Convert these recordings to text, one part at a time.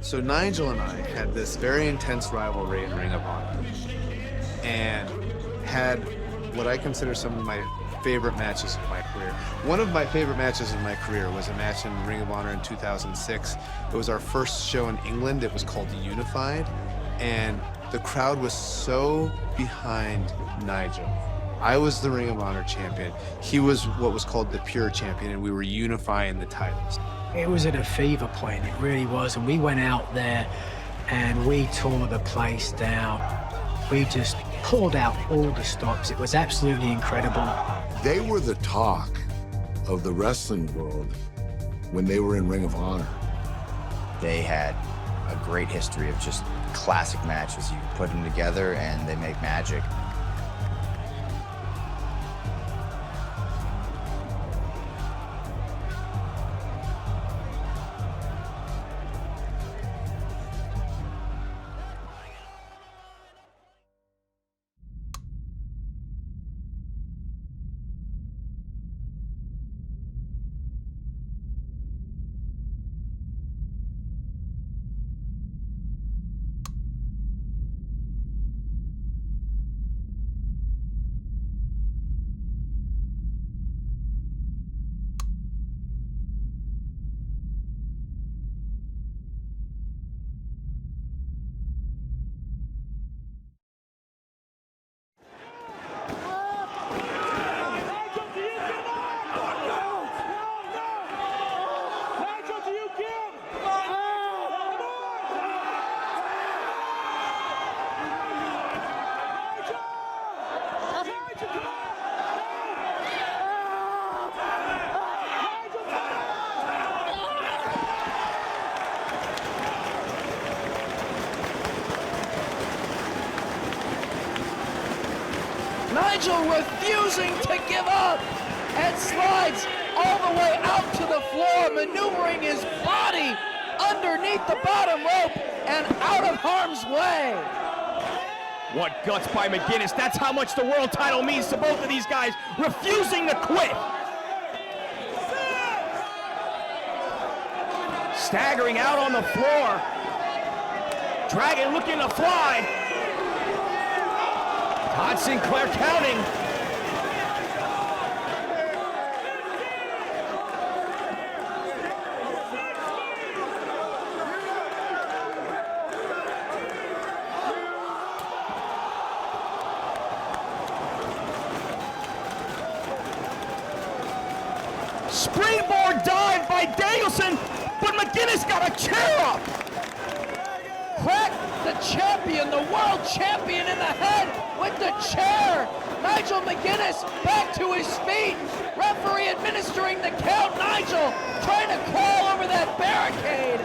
So Nigel and I had this very intense rivalry in Ring of Honor and had what I consider some of my favorite matches of my career. One of my favorite matches of my career was a match in Ring of Honor in 2006. It was our first show in England. It was called Unified, and the crowd was so behind Nigel. I was the Ring of Honor champion. He was what was called the pure champion, and we were unifying the titles. It was at a fever point, it really was, and we went out there and we tore the place down. We just pulled out all the stops. It was absolutely incredible. They were the talk of the wrestling world when they were in Ring of Honor. They had a great history of just classic matches. You put them together and they make magic. Nigel refusing to give up and slides all the way out to the floor, maneuvering his body underneath the bottom rope and out of harm's way. What guts by McGuinness. That's how much the world title means to both of these guys, refusing to quit. Staggering out on the floor. Dragon looking to fly. Todd Sinclair counting. Springboard dive by Danielson, but McGuinness got a chair up. Cracked the champion, the world champion in the head with the chair. Nigel McGuinness back to his feet. Referee administering the count. Nigel trying to crawl over that barricade.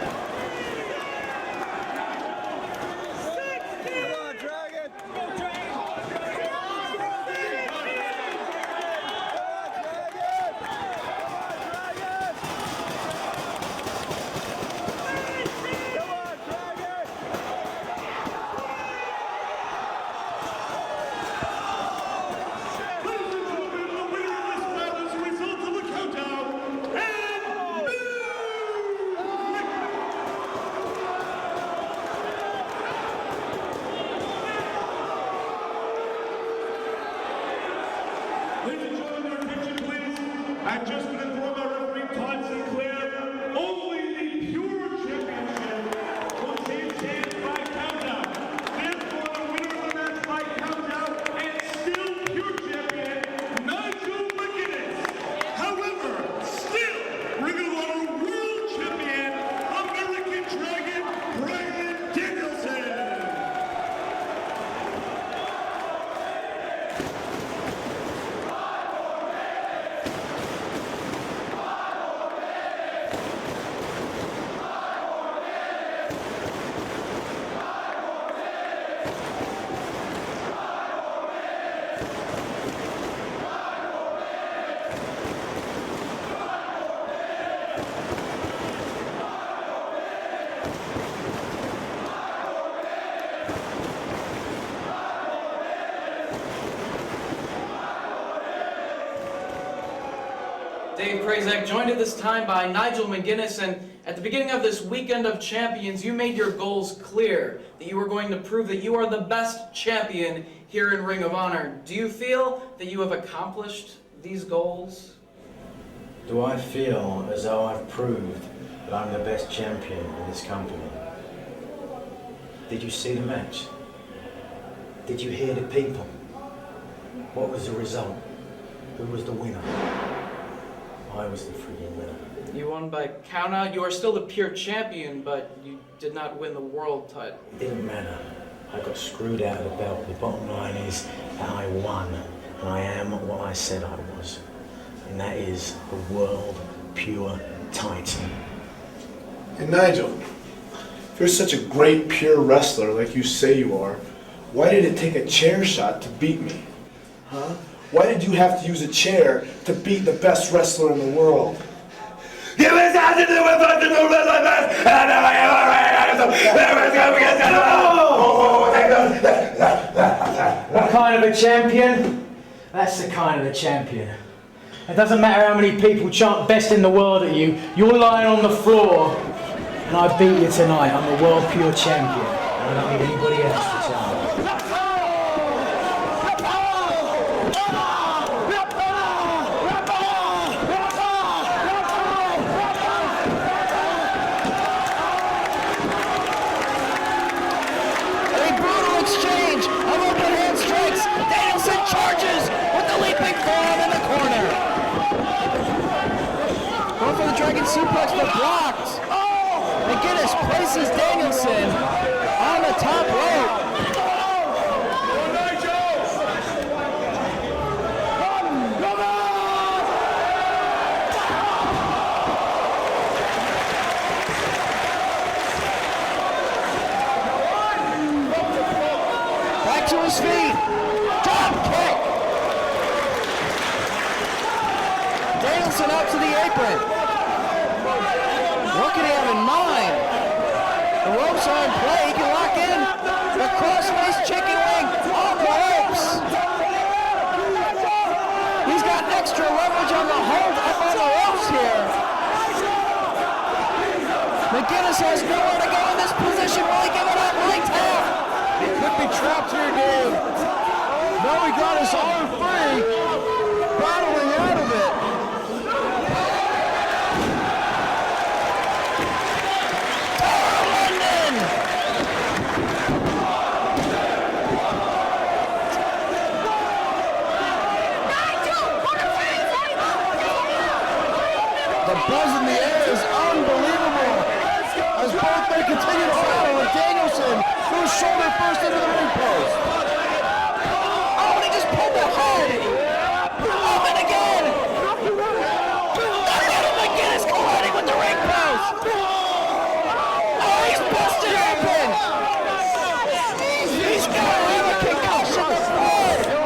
Ladies and gentlemen, your attention, please. I've just been informed by referee Todd Sinclair, only the pure championship will change hands by countdown. Therefore, the winner of the match by countdown and still pure champion, Nigel McGuinness. However, still Ring of Honor World Champion, American Dragon, Bryan Danielson. Dave Prazak joined at this time by Nigel McGuinness, and at the beginning of this weekend of champions, you made your goals clear, that you were going to prove that you are the best champion here in Ring of Honor. Do you feel that you have accomplished these goals? Do I feel as though I've proved that I'm the best champion in this company? Did you see the match? Did you hear the people? What was the result? Who was the winner? I was the freaking winner. You won by countout. You are still the pure champion, but you did not win the world title. It didn't matter. I got screwed out of the belt. The bottom line is that I won, and I am what I said I was. And that is the world pure title. And Nigel, if you're such a great pure wrestler like you say you are, why did it take a chair shot to beat me? Huh? Why did you have to use a chair to beat the best wrestler in the world? What kind of a champion? That's the kind of a champion. It doesn't matter how many people chant best in the world at you, you're lying on the floor, and I beat you tonight. I'm the world pure champion. I don't need anybody else to chant. Exchange of open hand strikes. Danielson charges with the leaping forearm in the corner. Going for the dragon suplex, but blocked. McGuinness places Danielson on the top rope. To his feet, drop kick. Danielson up to the apron. What can he have in mind? The ropes are in play. He can lock in the crossface chicken wing on the ropes. He's got extra leverage on the hold up on the ropes here. McGuinness has nowhere to go in this position. Will he give it up? Right tap. He could be trapped here, Dave. Now he got his arm free, battling out of it. London! The buzz in the air is unbelievable as both men continue to battle, and Danielson threw his shoulder first into the ring post. Oh, and he just pulled the head! Oh, and again! McGuinness colliding with the ring post! Oh, he's busted open! He's got to have a concussion!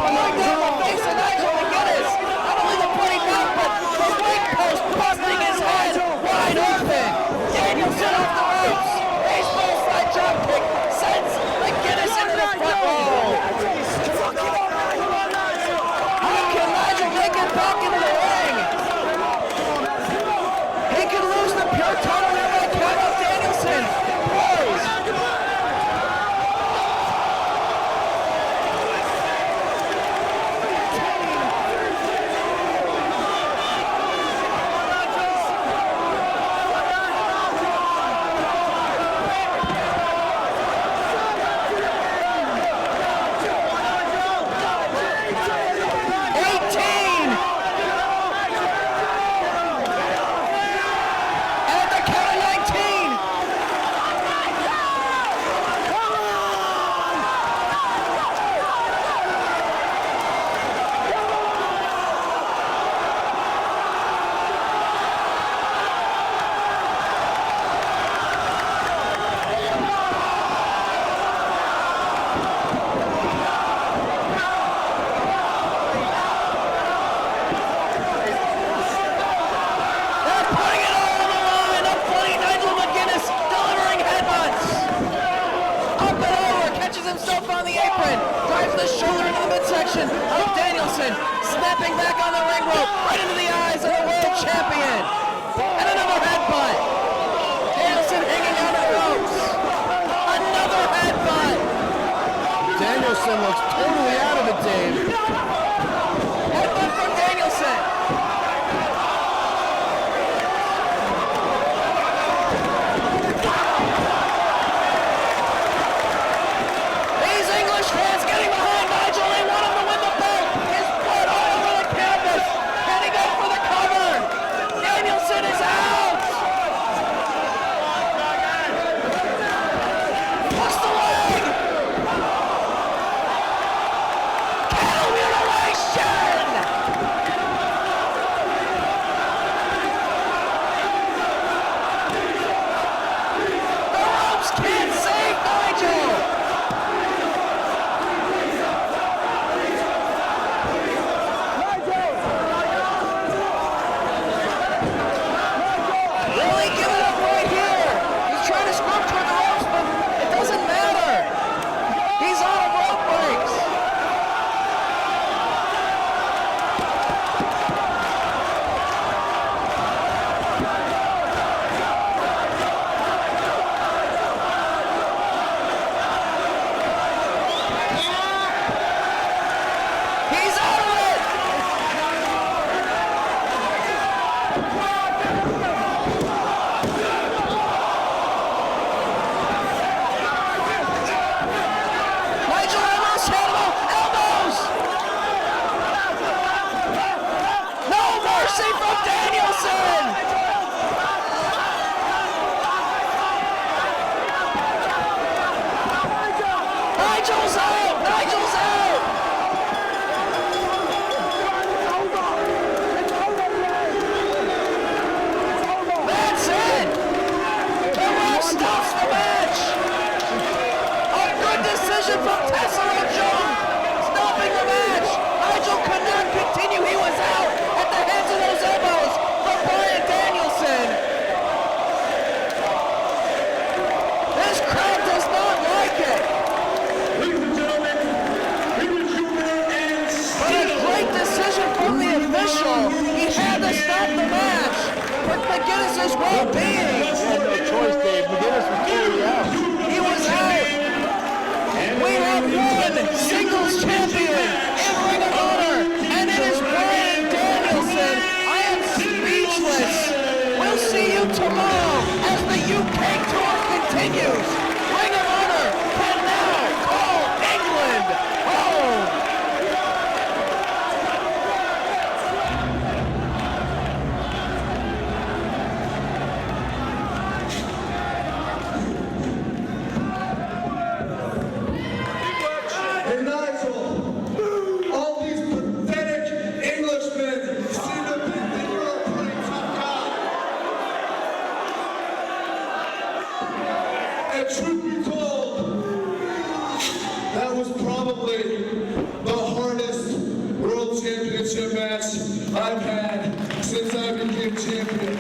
Going down the face of Nigel McGuinness! Not only the bloody mouth, but the ring post busting his head wide open! Danielson off the ropes! Baseball slide drop kick sends McGuinness into the front row! How can Nigel make it back into the ring? He could lose the pure title here by count out Danielson. Poised. Snapping back on the ring rope, right into the eyes of the world champion. And another headbutt. Danielson looks totally out of it, Dave. Headbutt from Danielson. These English fans getting behind Nigel. They want him to win the belt. His blood all over the canvas. Can he go for the cover? Danielson is out. Plus the leg. Cattle mutilation. The ropes can't save Nigel. Really giving up right here. He's trying to scrub toward the ropes, but it doesn't matter. He's on rope breaks. He's out of it. Nigel almost hit him. Elbows. No mercy from Danielson. Nigel's out. Nigel's out. That's it. The ref stops the match. A good decision from Tessero Jung, stopping the match. Nigel could not continue. He was out at the hands of those elbows from Bryan Danielson. This crowd does not like it. Ladies and gentlemen, Rematch Junior and But a great decision from the official. He had to stop the match with McGuinness's well-being. He had no choice, Dave. McGuinness was clearly out. He was out. We have one singles champion in Ring of Honor, and it is Bryan Danielson. I am speechless. We'll see you tomorrow as the UK tour continues. Ring of Honor can now call England home. Hey Nigel, all these pathetic Englishmen seem to think that you're a pretty tough guy. And truth be told, that was probably the hardest world championship match I've had since I became champion.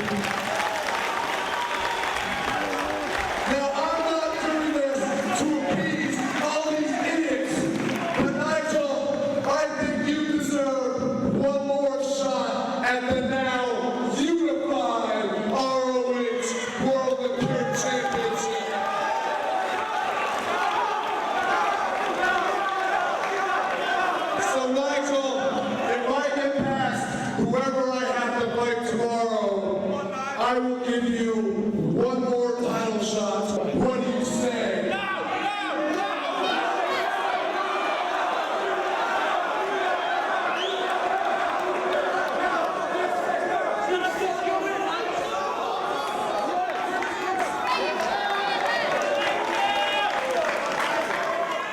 Now, I'm not doing this to appease all these idiots, but Nigel, I think you deserve one more shot at the now unified ROH World and Pure Championship. So Nigel, if I get past whoever I have to fight tomorrow, I will give you one more title shot. What do you say?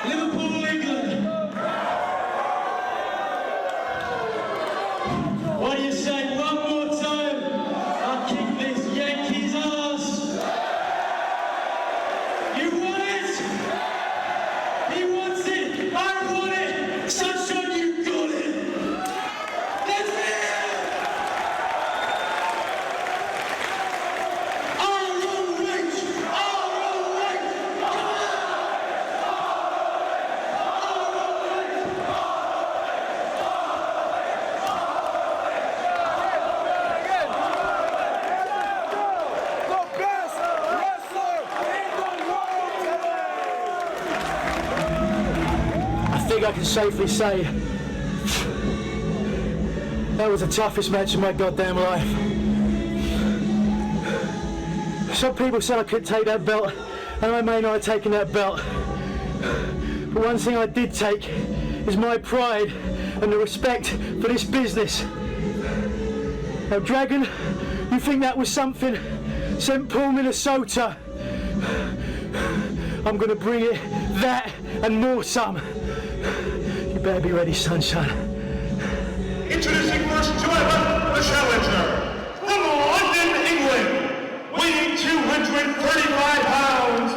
Liverpool, England. What do you say? One more time. I'll kick this Yankees ass. I can safely say that was the toughest match of my goddamn life. Some people said I couldn't take that belt, and I may not have taken that belt. But one thing I did take is my pride and the respect for this business. Now, Dragon, you think that was something? St. Paul, Minnesota. I'm gonna bring it, that and more some. You better be ready, sunshine. Introducing first to ever, the challenger, from London, England, weighing 235 pounds,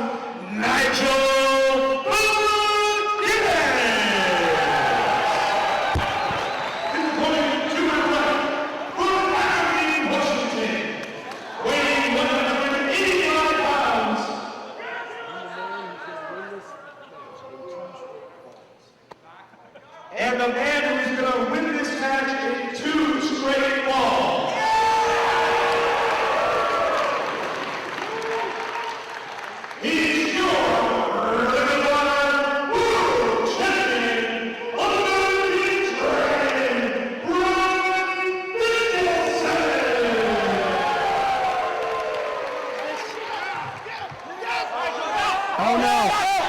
Nigel McGuinness. His opponent to my right, from Rivalry, Washington, weighing 185 pounds. And the man who is going to win this match in 2 straight falls. He's your Rivalry World Champion, undefeated Bryan Danielson. Oh no,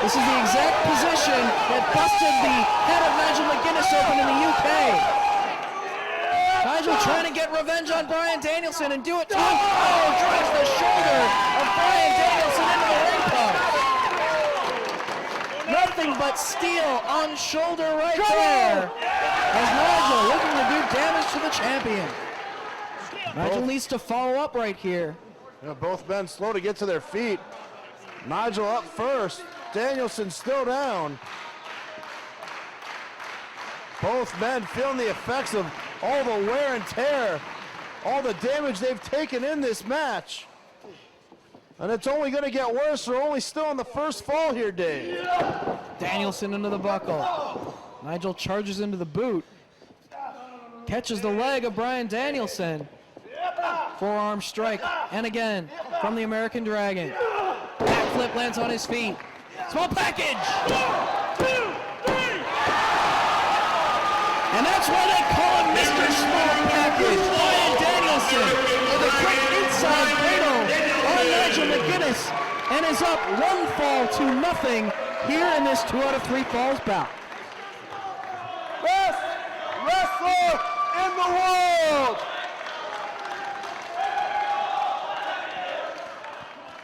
this is the exact position that busted the head of Nigel McGuinness open in the UK. Nigel trying to get revenge on Bryan Danielson and do it to him. Oh, drives the shoulder of Bryan Danielson into the ring post. Nothing but steel on shoulder right there. As Nigel looking to do damage to the champion. Nigel needs to follow up right here. Both men slow to get to their feet. Nigel up first. Danielson still down. Both men feeling the effects of all the wear and tear, all the damage they've taken in this match. And it's only going to get worse. We're only still on the first fall here, Dave. Danielson into the buckle. Nigel charges into the boot. Catches the leg of Bryan Danielson. Forearm strike. And again from the American Dragon. Backflip lands on his feet. Small package. 1, 2, 3. And that's why they call him Mr. Small Package. Bryan Danielson with a quick inside cradle on Nigel McGuinness and is up 1 fall to nothing here in this 2 out of 3 falls bout. Best wrestler in the world.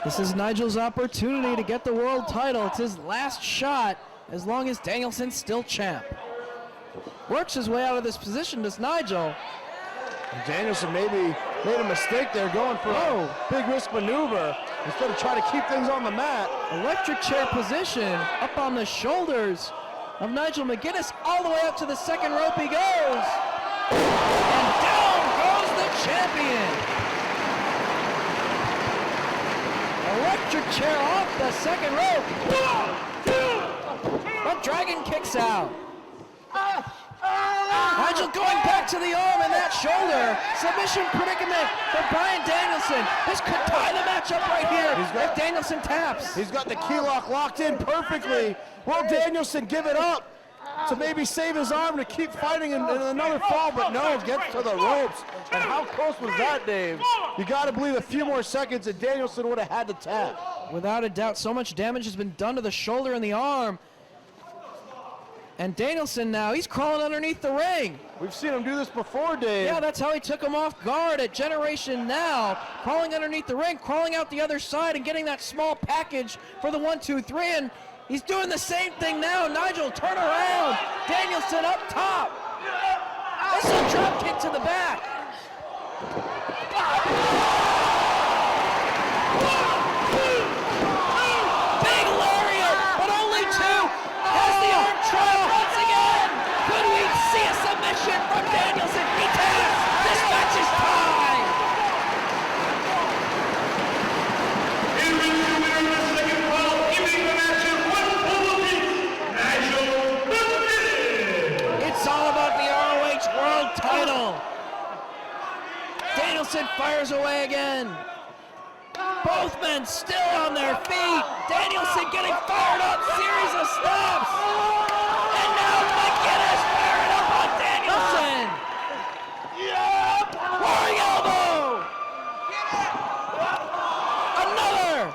This is Nigel's opportunity to get the world title. It's his last shot as long as Danielson's still champ. Works his way out of this position, does Nigel. Danielson maybe made a mistake there going for a big risk maneuver instead of trying to keep things on the mat. Electric chair position up on the shoulders of Nigel McGuinness. All the way up to the second rope he goes. And down goes the champion. Electric chair off the second rope. 1, 2, 3. But Dragon kicks out. Nigel going back to the arm and that shoulder. Submission predicament for Bryan Danielson. This could tie the match up right here if Danielson taps. He's got the key lock locked in perfectly. Will Danielson give it up to maybe save his arm to keep fighting in another fall? But no, gets to the ropes. And how close was that, Dave? You got to believe a few more seconds and Danielson would have had to tap. Without a doubt, so much damage has been done to the shoulder and the arm. And Danielson now, he's crawling underneath the ring. We've seen him do this before, Dave. Yeah, that's how he took him off guard at Generation Now. Crawling underneath the ring, crawling out the other side and getting that small package for the 1, 2, 3. And he's doing the same thing now. Nigel, turn around. Danielson up top. This is a drop kick to the back. Big lariat, but only 2. Has the arm trial once again. Could we see a submission from Danielson? He taps. This match is tied. In the winner of the second fall, giving the match in 1 full defeat, Nigel McGuinness. It's all about the ROH World Title. Danielson fires away again. Both men still on their feet. Danielson getting fired up. Series of stops. And now Roaring elbow! Another!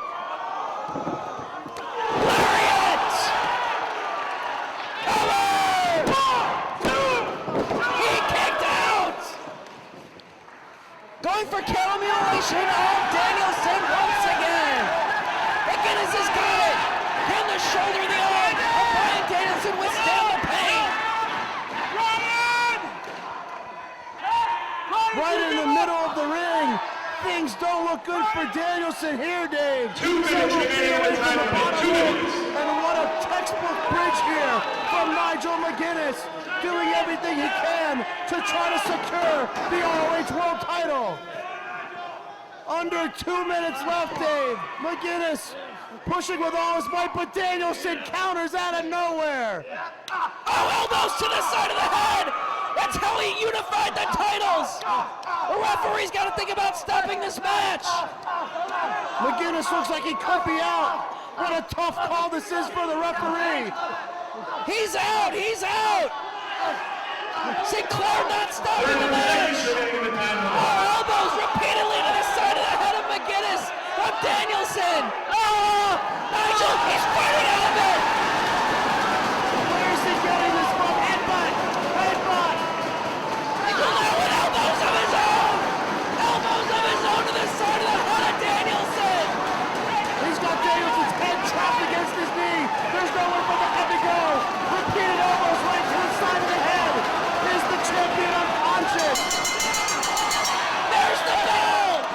Lariat! Cover! He kicked out! Going for cattle mutilation of Danielson once again. McGuinness has got it. Can the shoulder in the arm of Bryan Danielson withstand the pain? Right in the middle of the ring. Things don't look good for Danielson here, Dave. 2 minutes remaining in the time limit. 2 minutes. And what a textbook bridge here from Nigel McGuinness, doing everything he can to try to secure the ROH World title. Under 2 minutes left, Dave. McGuinness pushing with all his might, but Danielson counters out of nowhere. Oh, elbows to the side of the head! That's how he unified the titles! The referee's got to think about stopping this match! McGuinness looks like he could be out. What a tough call this is for the referee. He's out! He's out! Sinclair not stopping the match! Oh, elbows repeatedly to the side of the head of McGuinness from Danielson! Oh! Nigel, he's fighting out of it! Where's he getting this from? Headbutt! Headbutt! Nigel now with elbows of his own! Elbows of his own to the side of the head of Danielson! He's got Danielson's head trapped against his knee. There's nowhere for the head to go. Repeated elbows right to the side of the head. Is the champion unconscious? There's the bell!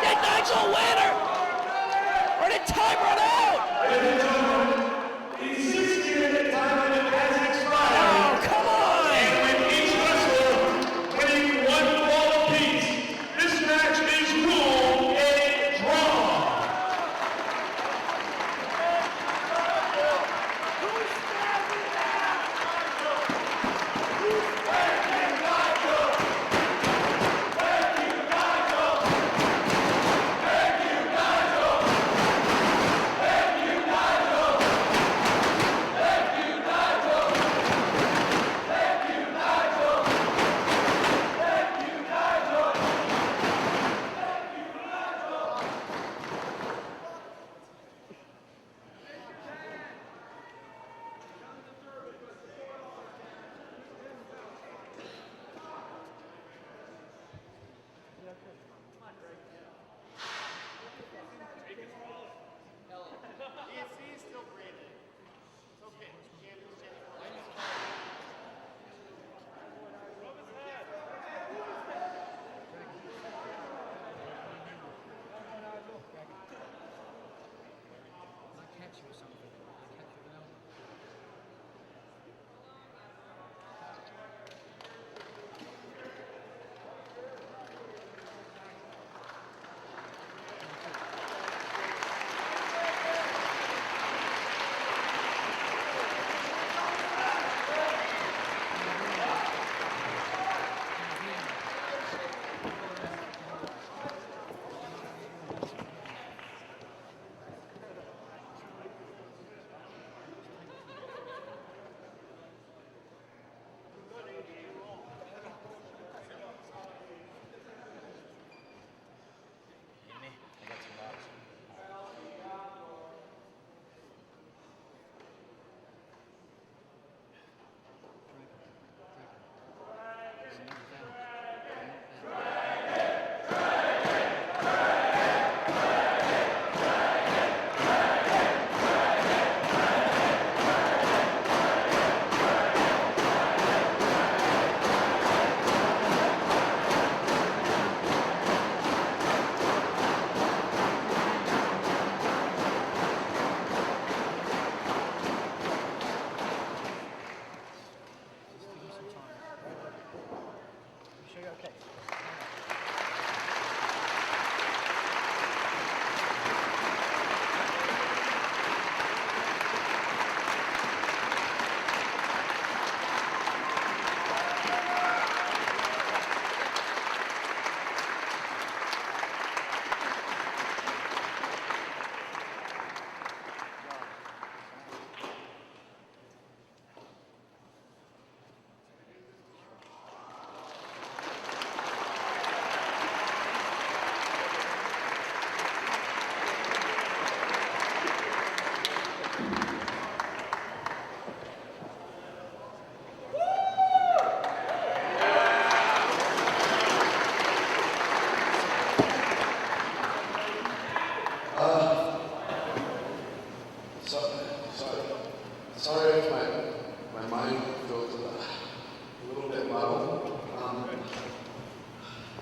Did Nigel win or did time run out? The 60-minute time limit has expired. Oh, come on! And with each wrestler winning 1 fall apiece, this match is ruled a draw.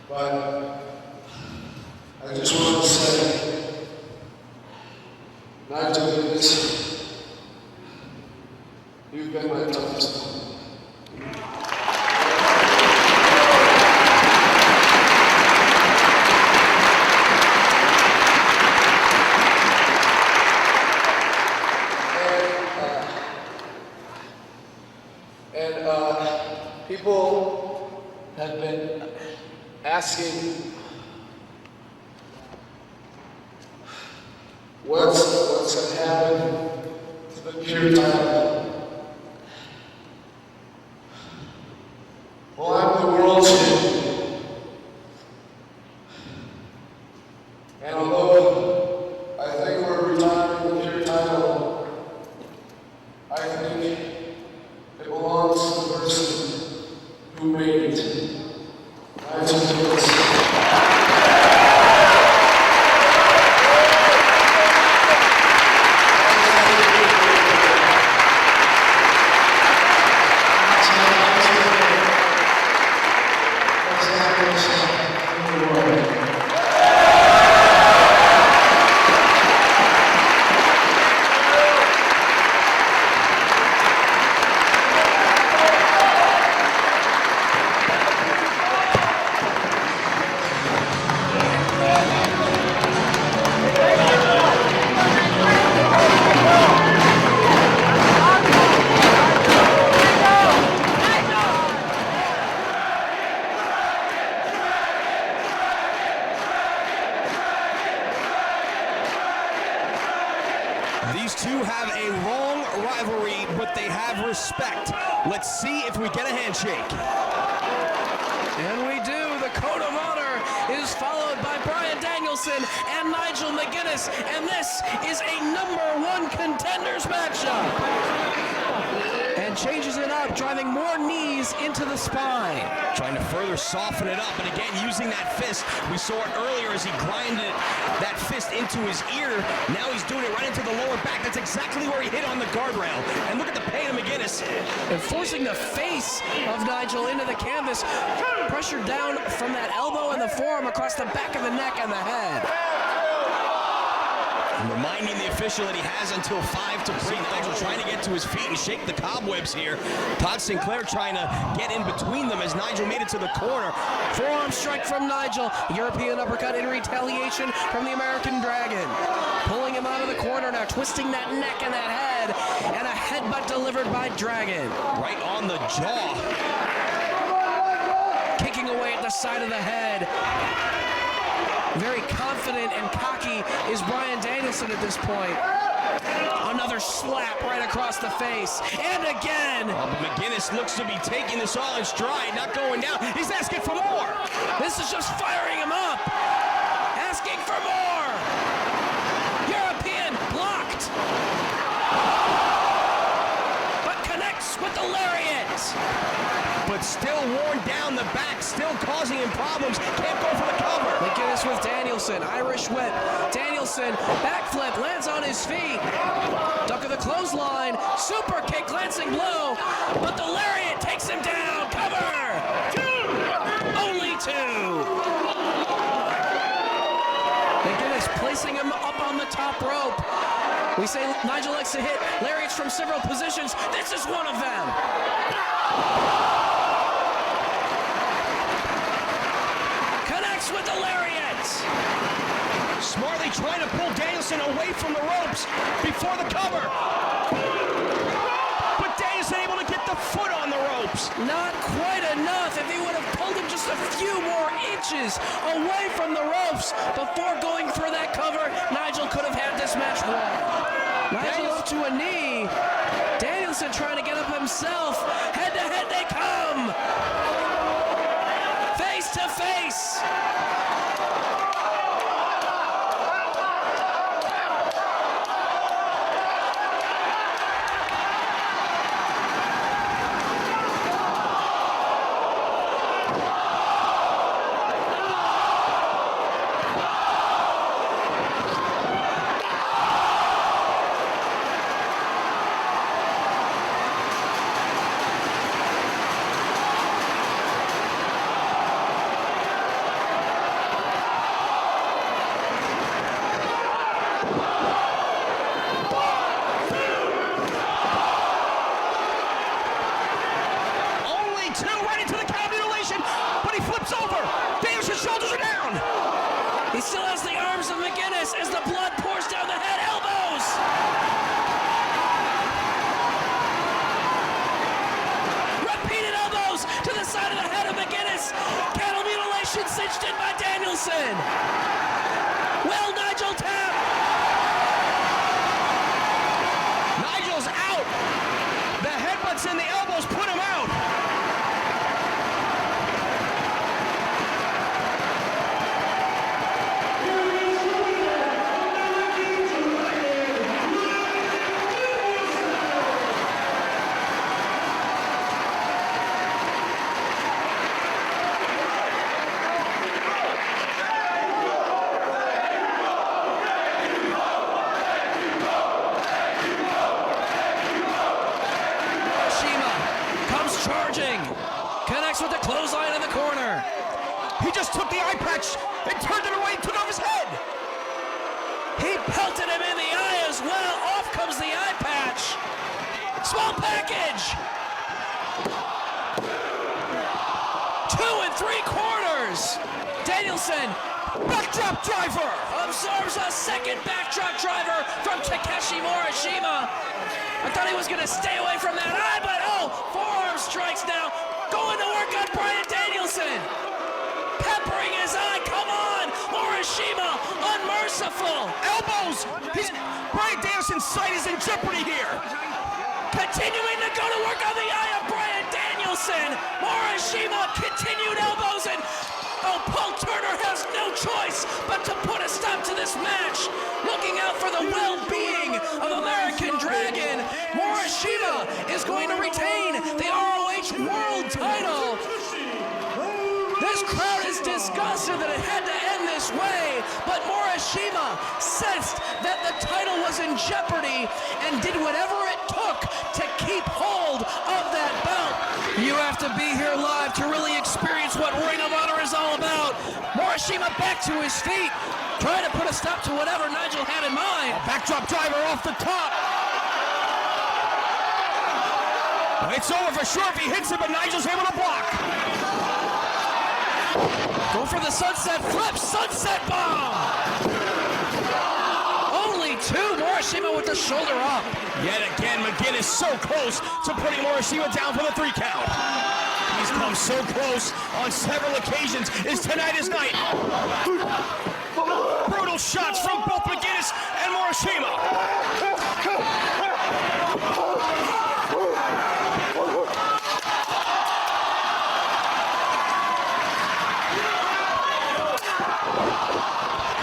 But I just want to say, Nigel McGuinness, you've been my toughest one. People have been asking what's going to happen to the pure title. Well, I'm the world champion. And although I think we're retiring the pure title, I think it belongs to the person who made it. Nigel McGuinness. These two have a long rivalry, but they have respect. Let's see if we get a handshake. And we do. The code of honor is followed by Bryan Danielson and Nigel McGuinness, and this is a #1 contenders matchup. And changes it up, driving more knees into the spine. Trying to further soften it up, and again, using that fist. We saw it earlier as he grinded that fist into his ear. Now he's doing it right into the lower back. That's exactly where he hit on the guardrail. And look at the pain of McGuinness. And forcing the face of Nigel into the canvas. Pressured down from that elbow and the forearm across the back of the neck and the head. And reminding the official that he has until 5 to break. Nigel trying to get to his feet and shake the cobwebs here. Todd Sinclair trying to get in between them as Nigel made it to the corner. Forearm strike from Nigel. European uppercut in retaliation from the American Dragon. Pulling him out of the corner now, twisting that neck and that head. And a headbutt delivered by Dragon. Right on the jaw. Kicking away at the side of the head. Very confident and cocky is Bryan Danielson at this point. Another slap right across the face. And again. But McGuinness looks to be taking this all in stride, not going down. He's asking for more. This is just firing him up. Asking for more. European blocked. But connects with the lariat. But still worn down the back, still causing him problems. Can't go for the cover. McGuinness with Danielson, Irish whip. Danielson, backflip, lands on his feet. Duck of the clothesline, super kick, glancing blow. But the lariat takes him down. Cover. Only 2. McGuinness placing him up on the top rope. We say Nigel likes to hit lariats from several positions. This is one of them. Connects with the lariats. Smartly trying to pull Danielson away from the ropes before the cover. But Danielson able to get the foot on the ropes. Not quite enough. If he would have pulled him just a few more inches away from the ropes before going for that cover, Nigel could have had this match won. Nigel up to a knee. Danielson trying to get up himself. Head to head they come. Face to face. He still has the arms of McGuinness as the blood pours down the head. Elbows! Repeated elbows to the side of the head of McGuinness. Cattle mutilation cinched in by Danielson. Will Nigel tap? Nigel's out. The headbutts and the elbows put him out. Connects with the clothesline in the corner. He just took the eye patch and turned it away and took off his head. He pelted him in the eye as well. Off comes the eye patch. Small package. 2 3/4. Danielson, backdrop driver. Absorbs a second backdrop driver from Takeshi Morishima. I thought he was going to stay away from that eye, but forearm strikes now. Going to work on Bryan Danielson. Peppering his eye. Come on. Morishima. Unmerciful. Elbows. Bryan Danielson's sight is in jeopardy here. Continuing to go to work on the eye of Bryan Danielson. Morishima continued elbows and Paul Turner has no choice but to put a stop to this match. Looking out for the well-being of American Dragon. Morishima is going to retain the ROH World title. This crowd is disgusted that it had to end this way, but Morishima sensed that the title was in jeopardy and did whatever it took to keep hold of that belt. You have to be here live to really experience what Ring of Honor is all about. Morishima back to his feet, trying to put a stop to whatever Nigel had in mind. A backdrop driver off the top. It's over for sure if he hits it, but Nigel's able to block. Go for the sunset flip, sunset bomb. Only 2, Morishima with the shoulder up. Yet again, McGuinness so close to putting Morishima down for the 3 count. He's come so close on several occasions. Tonight is night. Brutal shots from both McGuinness and Morishima.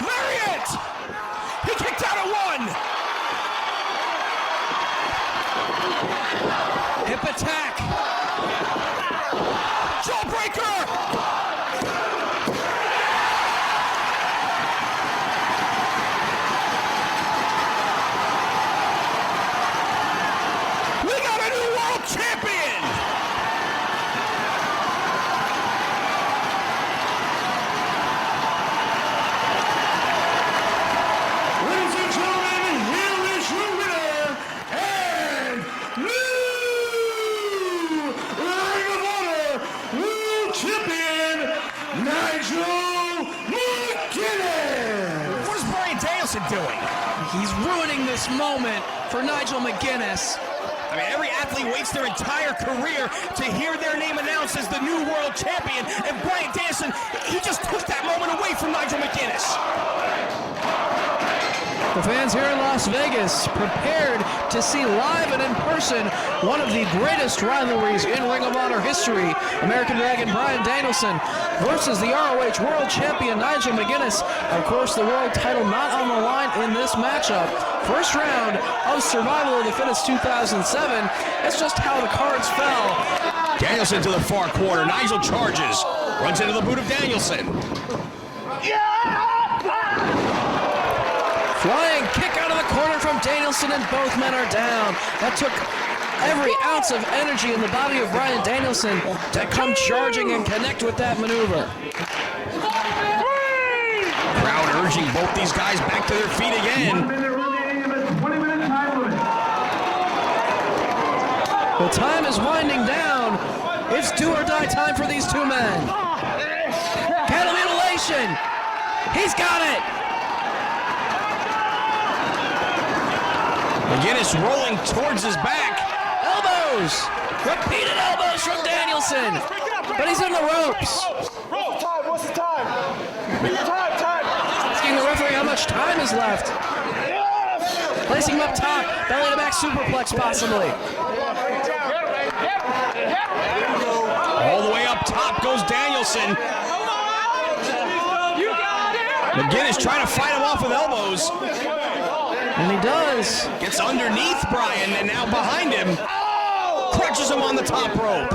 Lariat! He kicked out at 1. Hip attack. Jawbreaker! We got a new world champion! Ladies and gentlemen, here is your winner and new Ring of Honor World Champion, Nigel McGuinness. What is Bryan Danielson doing? He's ruining this moment for Nigel McGuinness. I mean, every athlete waits their entire career to hear their name announced as the new world champion, and Bryan Danielson, he just took that moment away from Nigel McGuinness. The fans here in Las Vegas prepared to see live and in person one of the greatest rivalries in Ring of Honor history. American Dragon Bryan Danielson versus the ROH World Champion Nigel McGuinness. Of course, the world title not on the line in this matchup. First round of Survival of the Fittest 2007. That's just how the cards fell. Danielson to the far corner. Nigel charges. Runs into the boot of Danielson. Flying kick out of the corner from Danielson, and both men are down. That took every ounce of energy in the body of Bryan Danielson to come charging and connect with that maneuver. Crowd urging both these guys back to their feet again. 20-minute time limit. The time is winding down. It's do or die time for these two men. Cattle mutilation. He's got it. McGuinness rolling towards his back. Elbows. Repeated elbows from Danielson. But he's in the ropes. What's the time? Time. Asking the referee how much time is left. Placing him up top. Belly to back superplex possibly. All the way up top goes Danielson. McGuinness trying to fight him off with elbows. And he does. Gets underneath Bryan and now behind him. Crutches him on the top rope.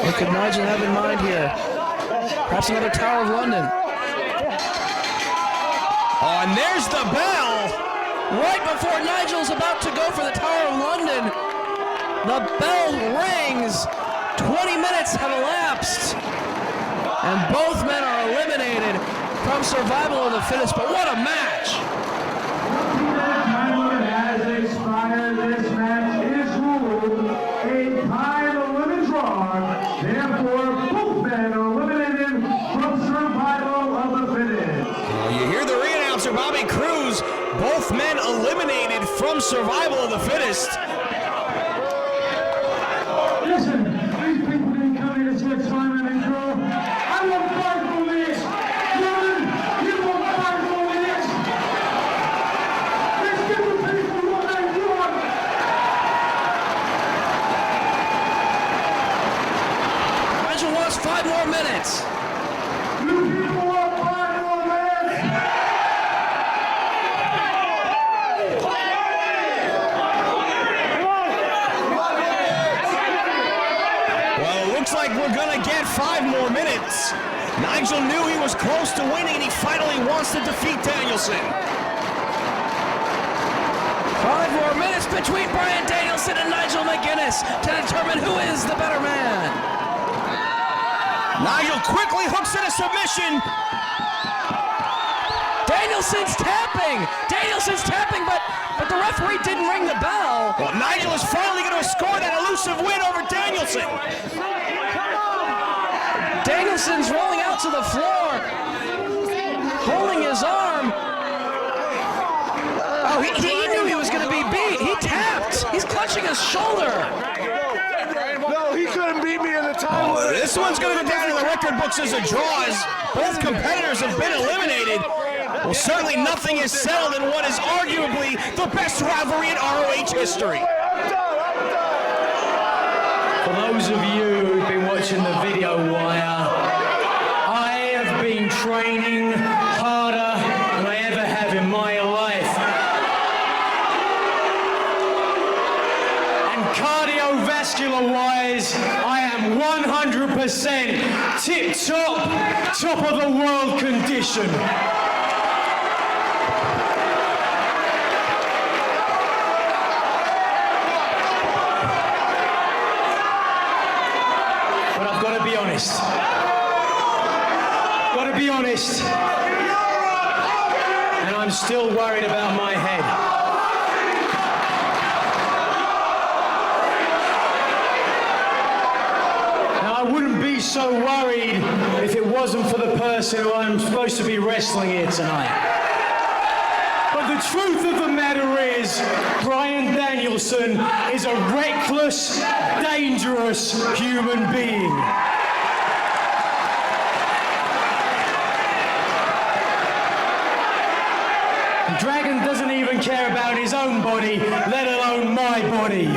What could Nigel have in mind here? Perhaps another Tower of London. Oh, and there's the bell. Right before Nigel's about to go for the Tower of London, the bell rings. 20 minutes have elapsed. And both men are eliminated from survival of the fittest. But what a match! Time has expired. This match is ruled a tie the women's draw. Therefore, both men are eliminated from survival of the fittest. Well, you hear the ring announcer, Bobby Cruz. Both men eliminated from survival of the fittest. Listen, these people didn't come here to see a time and draw. I won't fight for this. Women, you won't fight for this. Let's give the people what they want. Nigel wants 5 more minutes. You people want 5 more minutes. Well, it looks like we're gonna get 5 more minutes. Nigel knew he was close to winning and he finally wants to defeat Danielson. 5 more minutes between Bryan Danielson and Nigel McGuinness to determine who is the better man. Nigel quickly hooks in a submission. Danielson's tapping, but the referee didn't ring the bell. Well, Nigel is finally going to score that elusive win over Danielson. Danielson's rolling out to the floor, holding his arm. Oh, he knew he was going to be beat. He tapped. He's clutching his shoulder. No, he couldn't beat me in the time limit. This one's going to go down in the record books as a draw, as both competitors have been eliminated. Well, certainly nothing is settled in what is arguably the best rivalry in ROH history. For those of you who've been watching the video wire, I have been training harder than I ever have in my life. And cardiovascular-wise, I am 100% tip-top, top of the world condition. But I've got to be honest. Got to be honest. And I'm still worried about my head. Now, I wouldn't be so worried if it wasn't for the person who I'm supposed to be wrestling here tonight. But the truth of the matter is, Bryan Danielson is a reckless, dangerous human being. Dragon doesn't even care about his own body, let alone my body.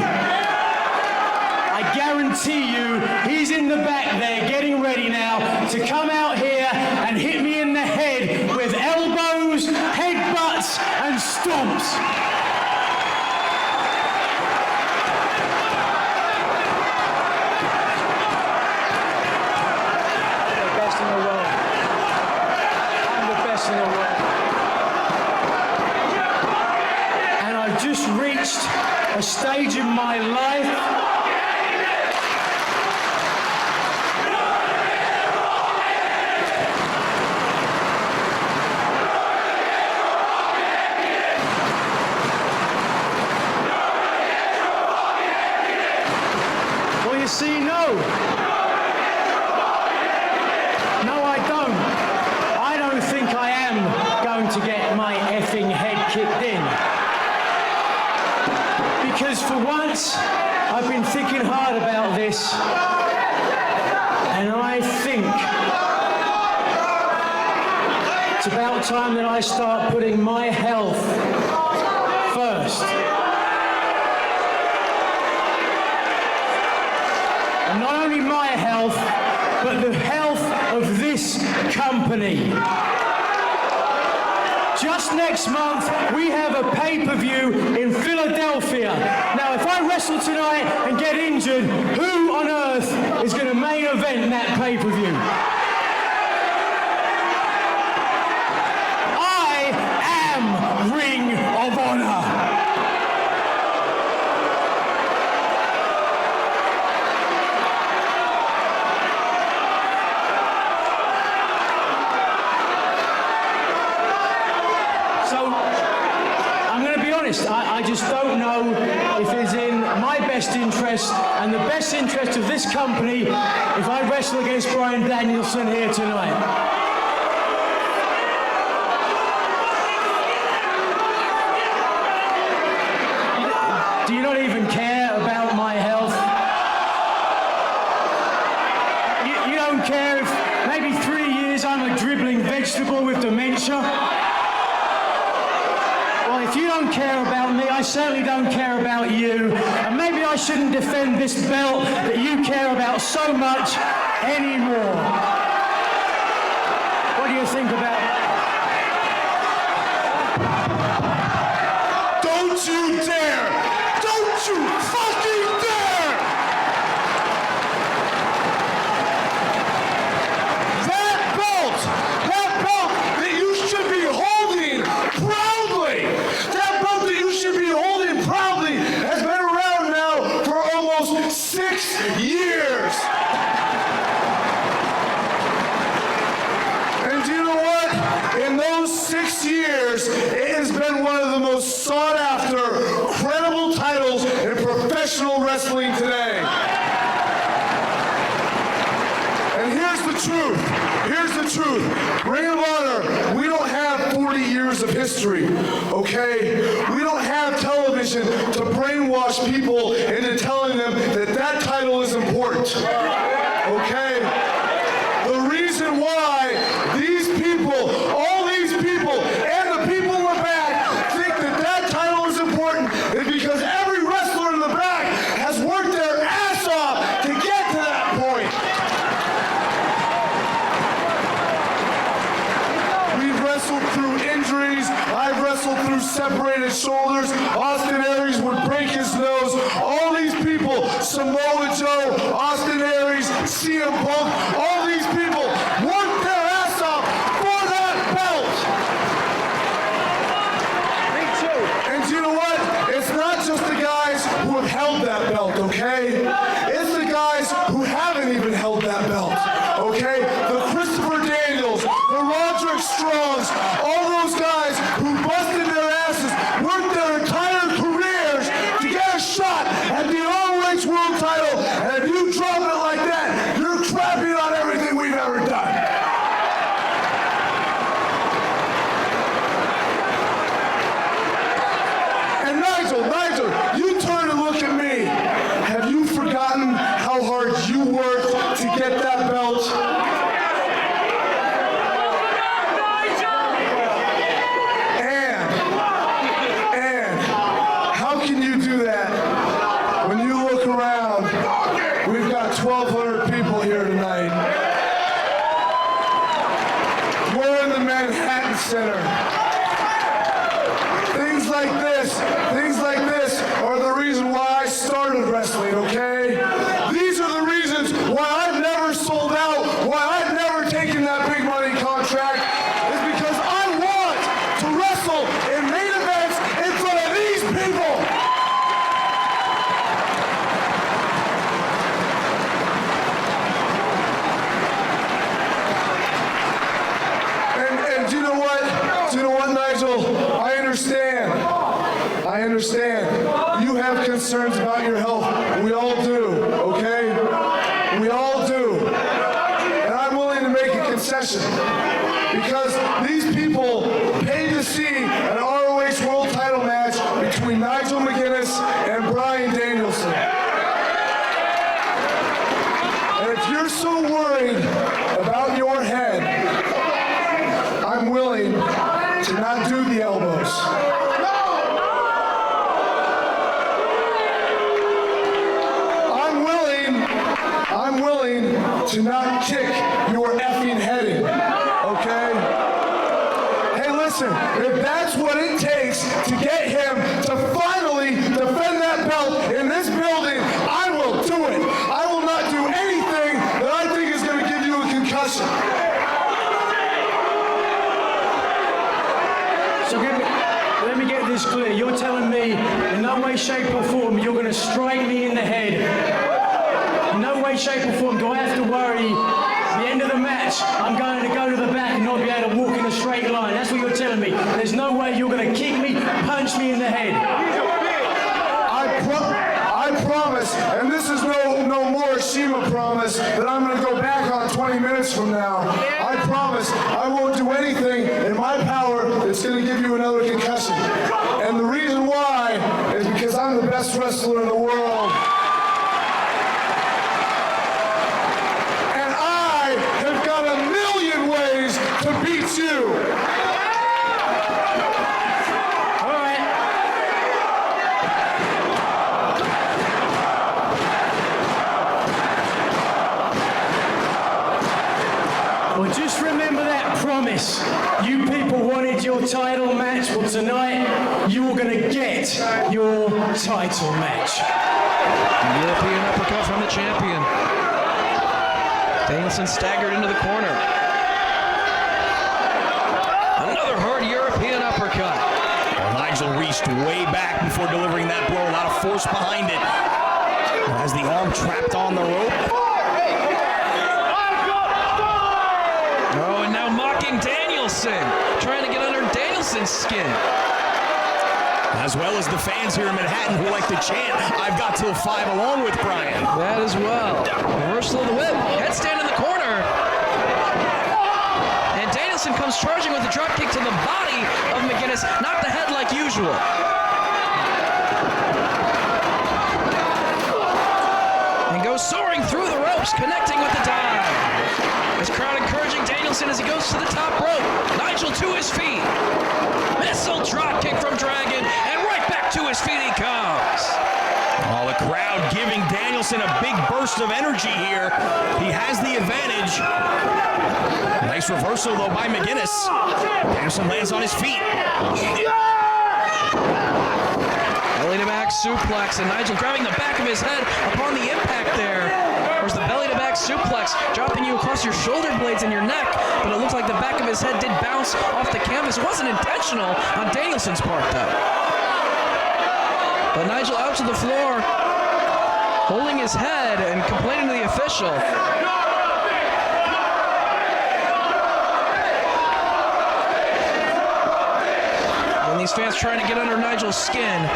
I guarantee you, he's in the back there getting ready now to come out here and hit me in the head with elbows, headbutts, and stomps. I'm the best in the world. I'm the best in the world. And I've just reached a stage in my life see, no. No, I don't. months, I've been thinking hard about this, and I think it's about time that I start putting my health first. And not only my health, but the health of this company. Just next month, we have a pay-per-view in Philadelphia. Now, if I wrestle tonight and get injured, who on earth is going to main event that pay-per-view? I am Ring of Honor. I just don't know if it's in my best interest and the best interest of this company if I wrestle against Bryan Danielson here tonight. Do you not even care about my health? You don't care if maybe 3 years I'm a dribbling vegetable with dementia? If you don't care about me, I certainly don't care about you. And maybe I shouldn't defend this belt that you care about so much anymore. What do you think about that? Don't you dare! Don't you fucking dare! That belt that you should be holding proudly, has been around now for almost 6 years. And do you know what? In those 6 years, it has been one of the most sought after, credible titles in professional wrestling today. And here's the truth. Ring of Honor, we don't have 40 years of history, okay? We don't have television to brainwash people into telling them that title is important, okay? The reason why these people, all these people, and the people in the back think that title is important is because every wrestler in the back has worked their ass off to get to that point. Through injuries, I've wrestled through separated shoulders. Austin Aries would break his nose. All these people, Samoa Joe, Austin Aries, CM Punk, all these people worked their ass off for that belt. Me too. And you know what? It's not just the guys who have held that belt, okay? It's the guys who haven't even held that belt, okay? The Christopher Daniels, the Roderick Strongs, all those guys who busted their asses, worked their entire careers to get a shot at the ROH World title, and if you drop it like that, you're crapping on everything we've ever done. And Nigel, you turn and look at me. Have you forgotten how hard you worked to get that belt? Can you do that when you look around? We've got 1,200 people here tonight. We're in the Manhattan Center. Things like this are the reason why I started wrestling, okay? These are the reasons why I've never sold out, why I've never taken that big money contract, is because I want to wrestle in main events in front of these people. And do you know what? Nigel? I understand. You have concerns about your health. We all do, okay? We all do. And I'm willing to make a concession. Because these people paid to see an ROH World title match between Nigel McGuinness and Bryan Danielson. takes to get him to finally defend that belt in this building, I will do it. I will not do anything that I think is going to give you a concussion. So let me get this clear. You're telling me in no way, shape or form you're going to strike me in the head. In no way, shape or form do I have to worry at the end of the match I'm going to go to the back and not be able to walk in a straight line. That's what you're telling me. There's no way you're going to kick me, punch me in the head. I promise, and this is no more Shima promise, that I'm going to go back on 20 minutes from now. I promise I won't do anything in my power that's going to give you another concussion. And the reason why is because I'm the best wrestler in the world. And I have got a million ways to beat you. Well, just remember that promise. You people wanted your title match. Well, tonight, you're going to get your title match. European uppercut from the champion. Danielson staggered into the corner. Another hard European uppercut. Well, Nigel reached way back before delivering that blow. A lot of force behind it. Has the arm trapped on the rope. Oh, and now mocking Danielson, trying to get under Danielson's skin. As well as the fans here in Manhattan who like to chant, "I've got till 5" along with Bryan. That as well. Reversal of the whip, headstand in the corner. And Danielson comes charging with a drop kick to the body of McGuinness, not the head like usual. And goes soaring through the ropes, connecting with the dive. This crowd encouraging Danielson as he goes to the top rope. Nigel to his feet. Missile drop kick from Dragon, and right back to his feet he comes. Oh, the crowd giving Danielson a big burst of energy here. He has the advantage. Nice reversal, though, by McGuinness. Danielson lands on his feet. Belly to back suplex, and Nigel grabbing the back of his head upon the impact there. There's the belly to back suplex, dropping you across your shoulder blades and your neck, but it looks like the back of his head did bounce off the canvas. It wasn't intentional on Danielson's part, though. But Nigel out to the floor, holding his head and complaining to the official. And these fans trying to get under Nigel's skin.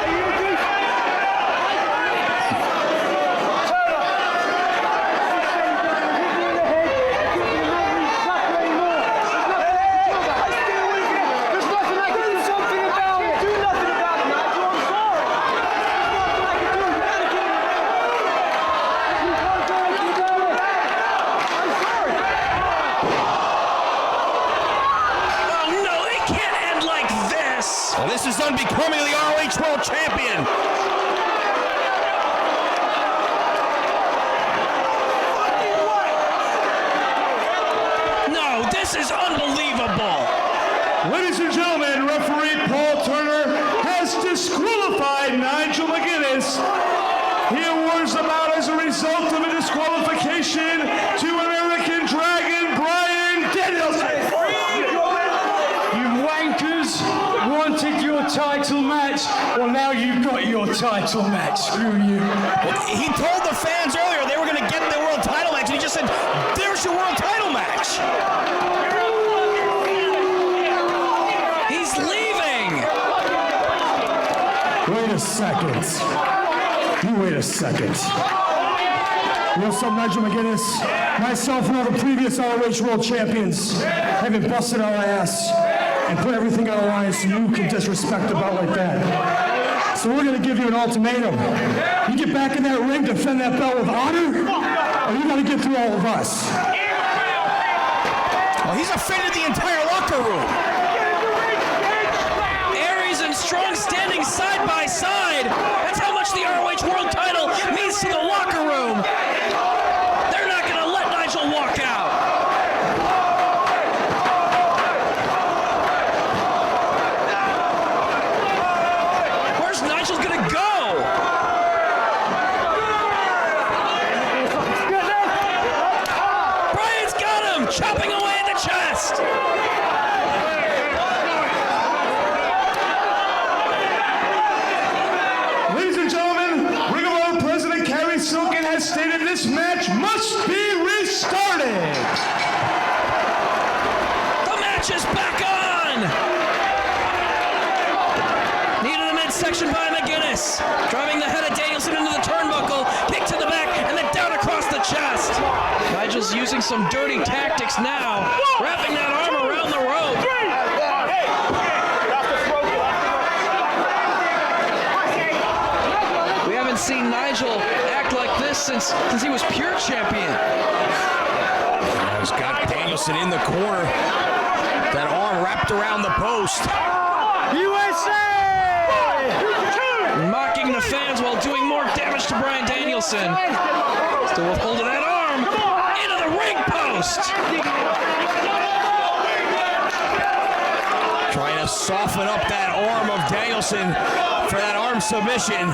This is unbecoming of the ROH World Champion. No, this is unbelievable. Ladies and gentlemen, referee Paul Turner has disqualified Nigel McGuinness. He awards the bout as a result of a disqualification to American Dragon Bryan Danielson. You wankers wanted your title match. Well, now you've got your title match. Screw you. Well, he told the fans earlier they were going to get the world title match, and he just said, "There's your world title match." He's leaving. Wait a second. You wait a second. You know something, Nigel McGuinness? Myself and all the previous ROH World Champions have been busting our ass and put everything on the line so you can disrespect a belt like that. So we're going to give you an ultimatum. You get back in that ring, defend that belt with honor, or you got to get through all of us. Well, he's offended the entire locker room. Aries and Strong standing side by side. That's how much the ROH World title means to the locker room. They're not going to let Nigel walk out. match is back on! Knee to the midsection by McGuinness. Driving the head of Danielson into the turnbuckle. Kick to the back and then down across the chest. Nigel's using some dirty tactics now. Wrapping that arm around the rope. We haven't seen Nigel act like this since he was pure champion. He's got Danielson in the corner. That arm wrapped around the post. USA! Mocking the fans while doing more damage to Bryan Danielson. Still with hold of that arm. Into the ring post. Trying to soften up that arm of Danielson for that arm submission.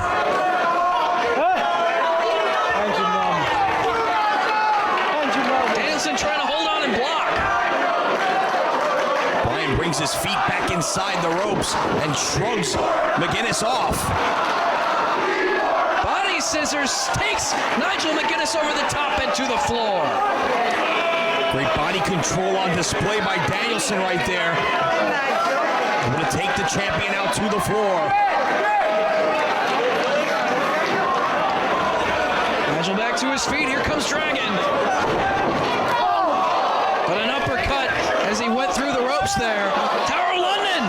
Danielson trying to hold on and block. Bryan brings his feet back inside the ropes and shrugs McGuinness off. Body scissors takes Nigel McGuinness over the top and to the floor. Great body control on display by Danielson right there. Able to take the champion out to the floor. Nigel back to his feet. Here comes Dragon. But an uppercut as he went through the ropes there. Tower of London.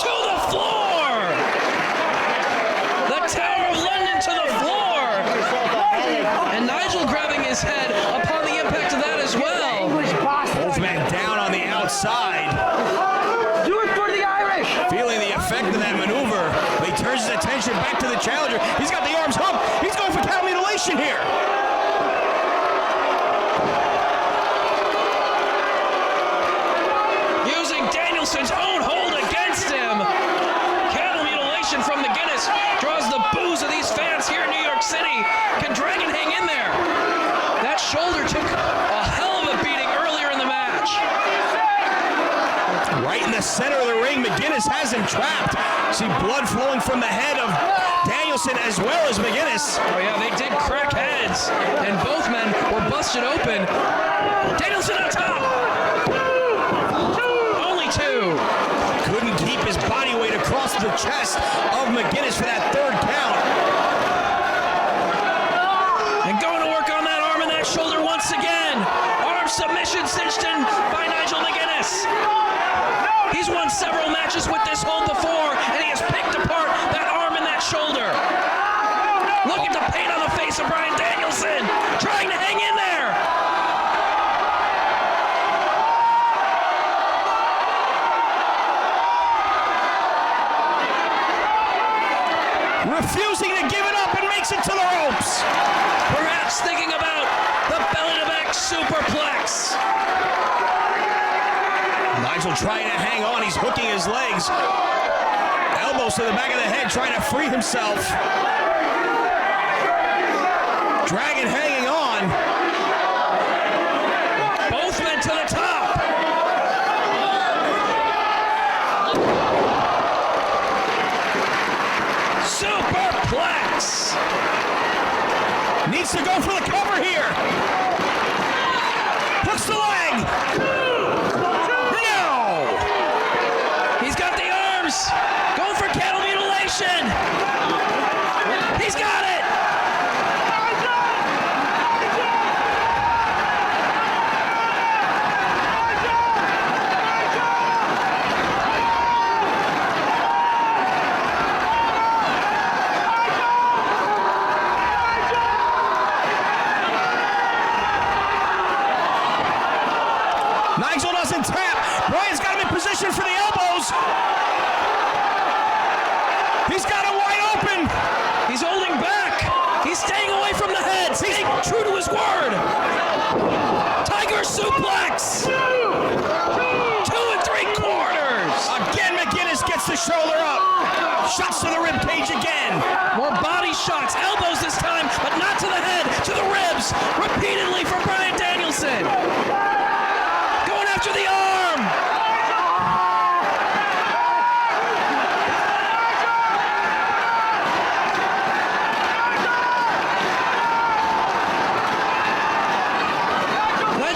To the floor. The Tower of London to the floor. And Nigel grabbing his head upon the impact of that as well. Both men down on the outside. Do it for the Irish! Feeling the effect of that maneuver, but he turns his attention back to the challenger. He's got the arms humped. He's going for cow mutilation here. Using Danielson's own hold against him. Cattle mutilation from McGuinness draws the boos of these fans here in New York City. Can Dragon hang in there? That shoulder took a hell of a beating earlier in the match. Right in the center of the ring, McGuinness has him trapped. See blood flowing from the head of Danielson as well as McGuinness. Oh yeah, they did crack heads, and both men were busted open. Danielson on top. Only two. Couldn't keep his body weight across the chest of McGuinness for that third count. And going to work on that arm and that shoulder once again. Arm submission cinched in by Nigel McGuinness. He's won several matches with this hold before, and he has picked apart that arm and that shoulder. Look at the pain on the face of Bryan Danielson, trying to hang in there. Refusing to give it up and makes it to the ropes. Perhaps thinking about the belly-to-back superplex. Nigel trying to hang on. He's hooking his legs. Elbows to the back of the head, trying to free himself. Dragon hanging on. Both men to the top. Superplex. Needs to go for the cover here. Hooks the leg. No. He's got the arms. Going for cattle mutilation. He's got it. Nigel doesn't tap. Bryan's got him in position for the elbows. He's got him wide open. He's holding back. He's staying away from the head. Staying true to his word. Tiger suplex. 2 3/4. Again, McGuinness gets the shoulder up. Shots to the rib cage again. More body shots, elbows this time, but not to the head, to the ribs. Repeatedly for Bryan Danielson. Going after the arm.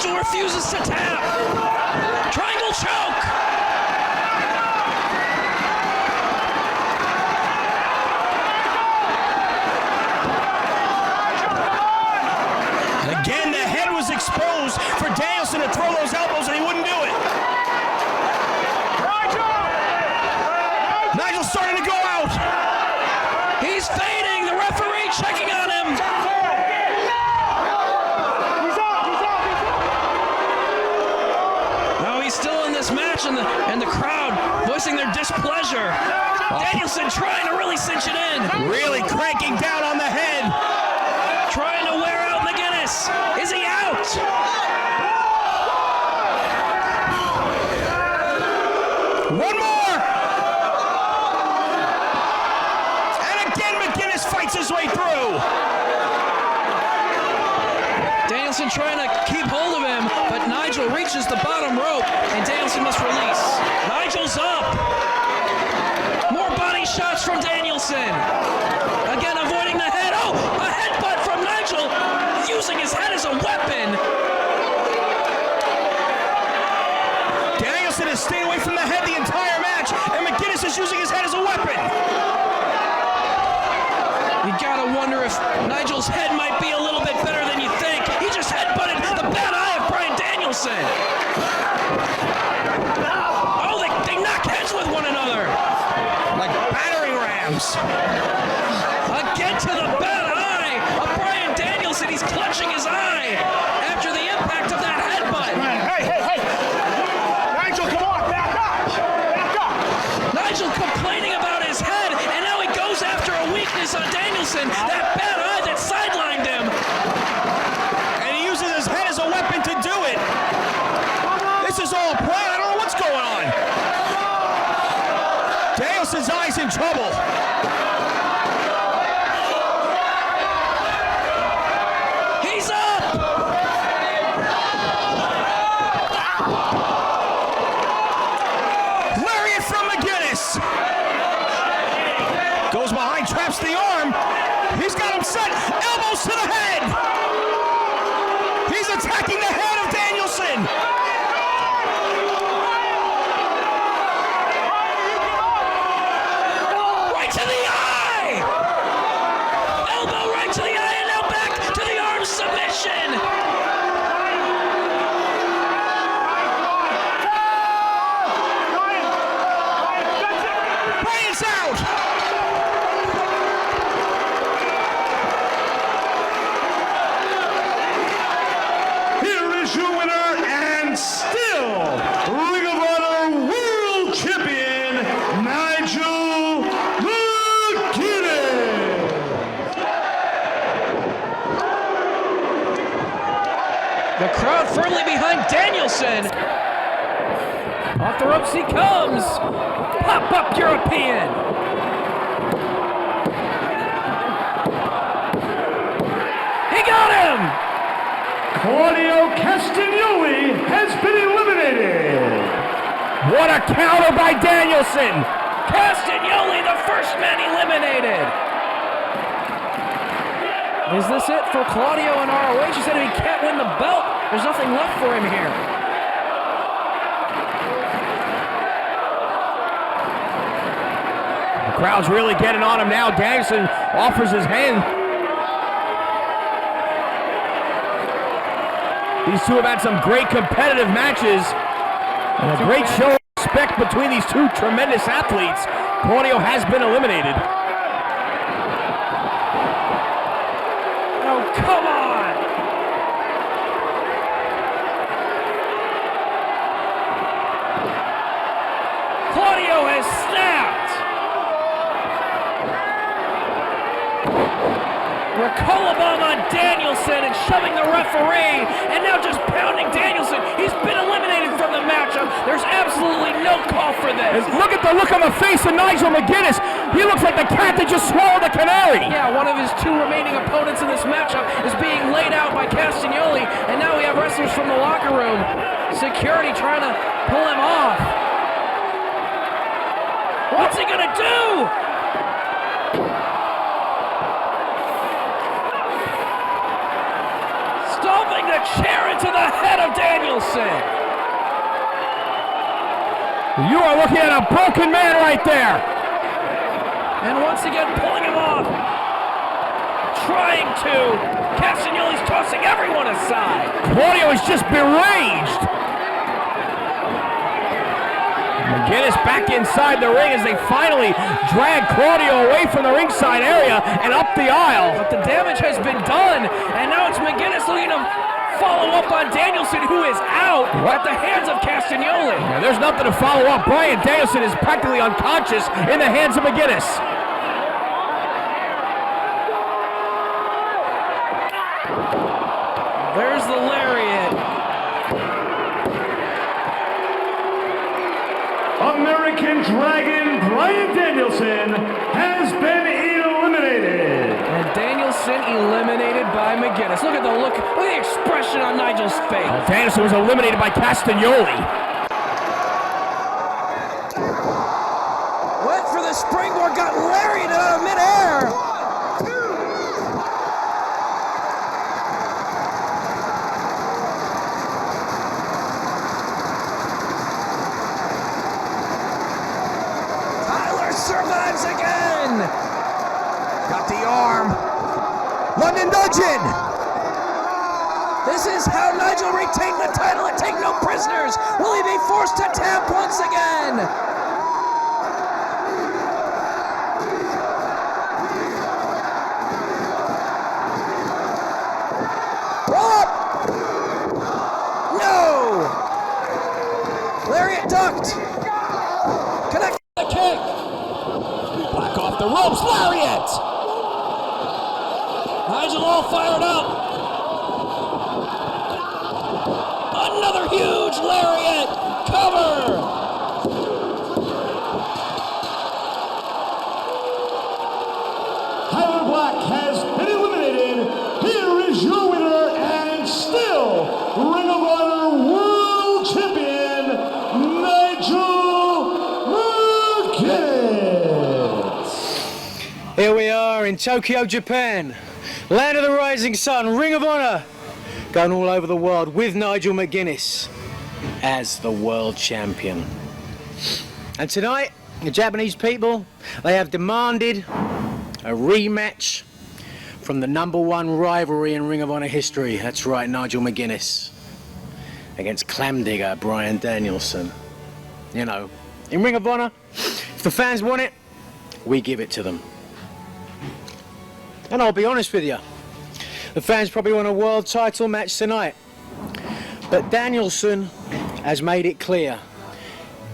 Nigel refuses to tap. Triangle choke. And again, the head was exposed for Danielson to throw those elbows, and he wouldn't do it. Nigel's starting to go out. He's fading. The referee checking on him. No, he's still in this match, and the crowd voicing their displeasure. Danielson trying to really cinch it in. Really cranking down on the head. Trying to wear out McGuinness. Is he out? One more. And again, McGuinness fights his way through. Danielson trying to keep hold of him, but Nigel reaches the bottom rope, and Danielson must release. Nigel's up. More body shots from Danielson. Again, avoiding the head. Oh, a headbutt from Nigel, using his head as a weapon. Danielson has stayed away from the head the entire match, and McGuinness is using his head as a weapon. You gotta wonder if Nigel's head might be a little bit better than you think. He just headbutted the bad eye of Bryan Danielson. Oh, they knock heads with one another. Like battering rams. Again to the bad eye of Bryan Danielson. He's clutching his eye after the impact of that headbutt. Hey! Nigel, come on, back up! Nigel complaining about his head, and now he goes after a weakness on Danielson. That bad eye that sidelined him. And he uses his head as a weapon to do it. This is all a plan. I don't know what's going on. Danielson's eye's in trouble. He's up! Lariat from McGuinness. Goes behind, traps the arm. He's got him set. Elbows to the head. He's attacking the head of Danielson. Right to the eye! Elbow right to the eye, and now back to the arm submission! Bryan's out. Here is your winner and still Ring of Honor World Champion, Nigel McGuinness. The crowd firmly behind Danielson. Off the ropes he comes. Pop up European. He got him. Claudio Castagnoli has been eliminated. What a counter by Danielson. Castagnoli, the first man eliminated. Is this it for Claudio and ROH? He said if he can't win the belt, there's nothing left for him here. The crowd's really getting on him now. Danielson offers his hand. These two have had some great competitive matches and a great show of respect between these two tremendous athletes. Claudio has been eliminated. Oh, come on! Claudio has snapped! Recola bomb on Danielson and shoving the referee, and now just pounding Danielson. He's been eliminated from the matchup. There's absolutely no call for this. Look at the look on the face of Nigel McGuinness. He looks like the cat that just swallowed the canary. Yeah, one of his two remaining opponents in this matchup is being laid out by Castagnoli, and now we have wrestlers from the locker room. Security trying to pull him off. What's he gonna do? Stomping the chair into the head of Danielson. You are looking at a broken man right there. And once again, pulling him off. Trying to. Castagnoli's tossing everyone aside. Claudio is just beraged. McGuinness back inside the ring as they finally drag Claudio away from the ringside area and up the aisle. But the damage has been done, and now it's McGuinness looking to follow up on Danielson, who is out at the hands of Castagnoli. Yeah, there's nothing to follow up. Bryan Danielson is practically unconscious in the hands of McGuinness. There's the lariat. American Dragon Bryan Danielson has been eliminated. And Danielson eliminated by McGuinness. Look at the look, look at the expression on Nigel's face. Danielson was eliminated by Castagnoli. Went for the springboard, got lariated out of midair. Survives again! Got the arm. London Dungeon! This is how Nigel retained the title and take no prisoners! Will he be forced to tap once again? Roll up! No! Lariat ducked! Connect the kick! Back off the ropes, lariat! Nigel all fired up. Another huge lariat. Cover. Tyler Black has been eliminated. Here is your winner and still Ring of Honor World Champion, Nigel McGuinness. Here we are in Tokyo, Japan. Land of the Rising Sun, Ring of Honor. Going all over the world with Nigel McGuinness as the world champion. And tonight, the Japanese people, they have demanded a rematch from the #1 rivalry in Ring of Honor history. That's right, Nigel McGuinness against Clamdigger Bryan Danielson. You know, in Ring of Honor, if the fans want it, we give it to them. And I'll be honest with you, the fans probably want a world title match tonight. But Danielson has made it clear,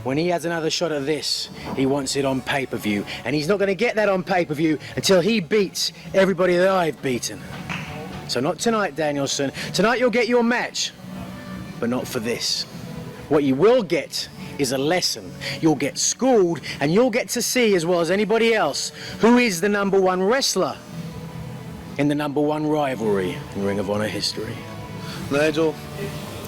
when he has another shot at this, he wants it on pay-per-view. And he's not going to get that on pay-per-view until he beats everybody that I've beaten. So not tonight, Danielson. Tonight you'll get your match, but not for this. What you will get is a lesson. You'll get schooled, and you'll get to see, as well as anybody else, who is the #1 wrestler in the #1 rivalry in Ring of Honor history. Nigel,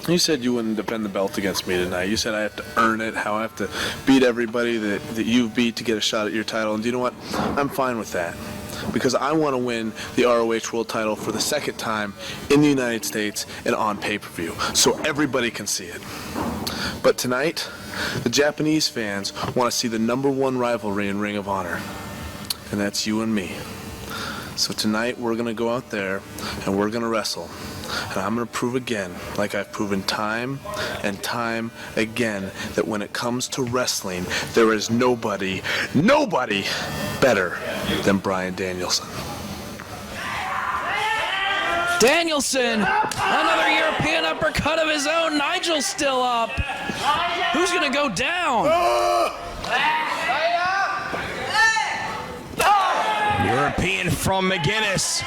you said you wouldn't defend the belt against me tonight. You said I have to earn it, how I have to beat everybody that you've beat to get a shot at your title. And do you know what? I'm fine with that. Because I want to win the ROH World title for the second time in the United States and on pay-per-view, so everybody can see it. But tonight, the Japanese fans want to see the #1 rivalry in Ring of Honor. And that's you and me. So tonight we're going to go out there and we're going to wrestle. And I'm going to prove again, like I've proven time and time again, that when it comes to wrestling, there is nobody better than Bryan Danielson. Danielson, another European uppercut of his own. Nigel's still up. Who's going to go down? European from McGuinness.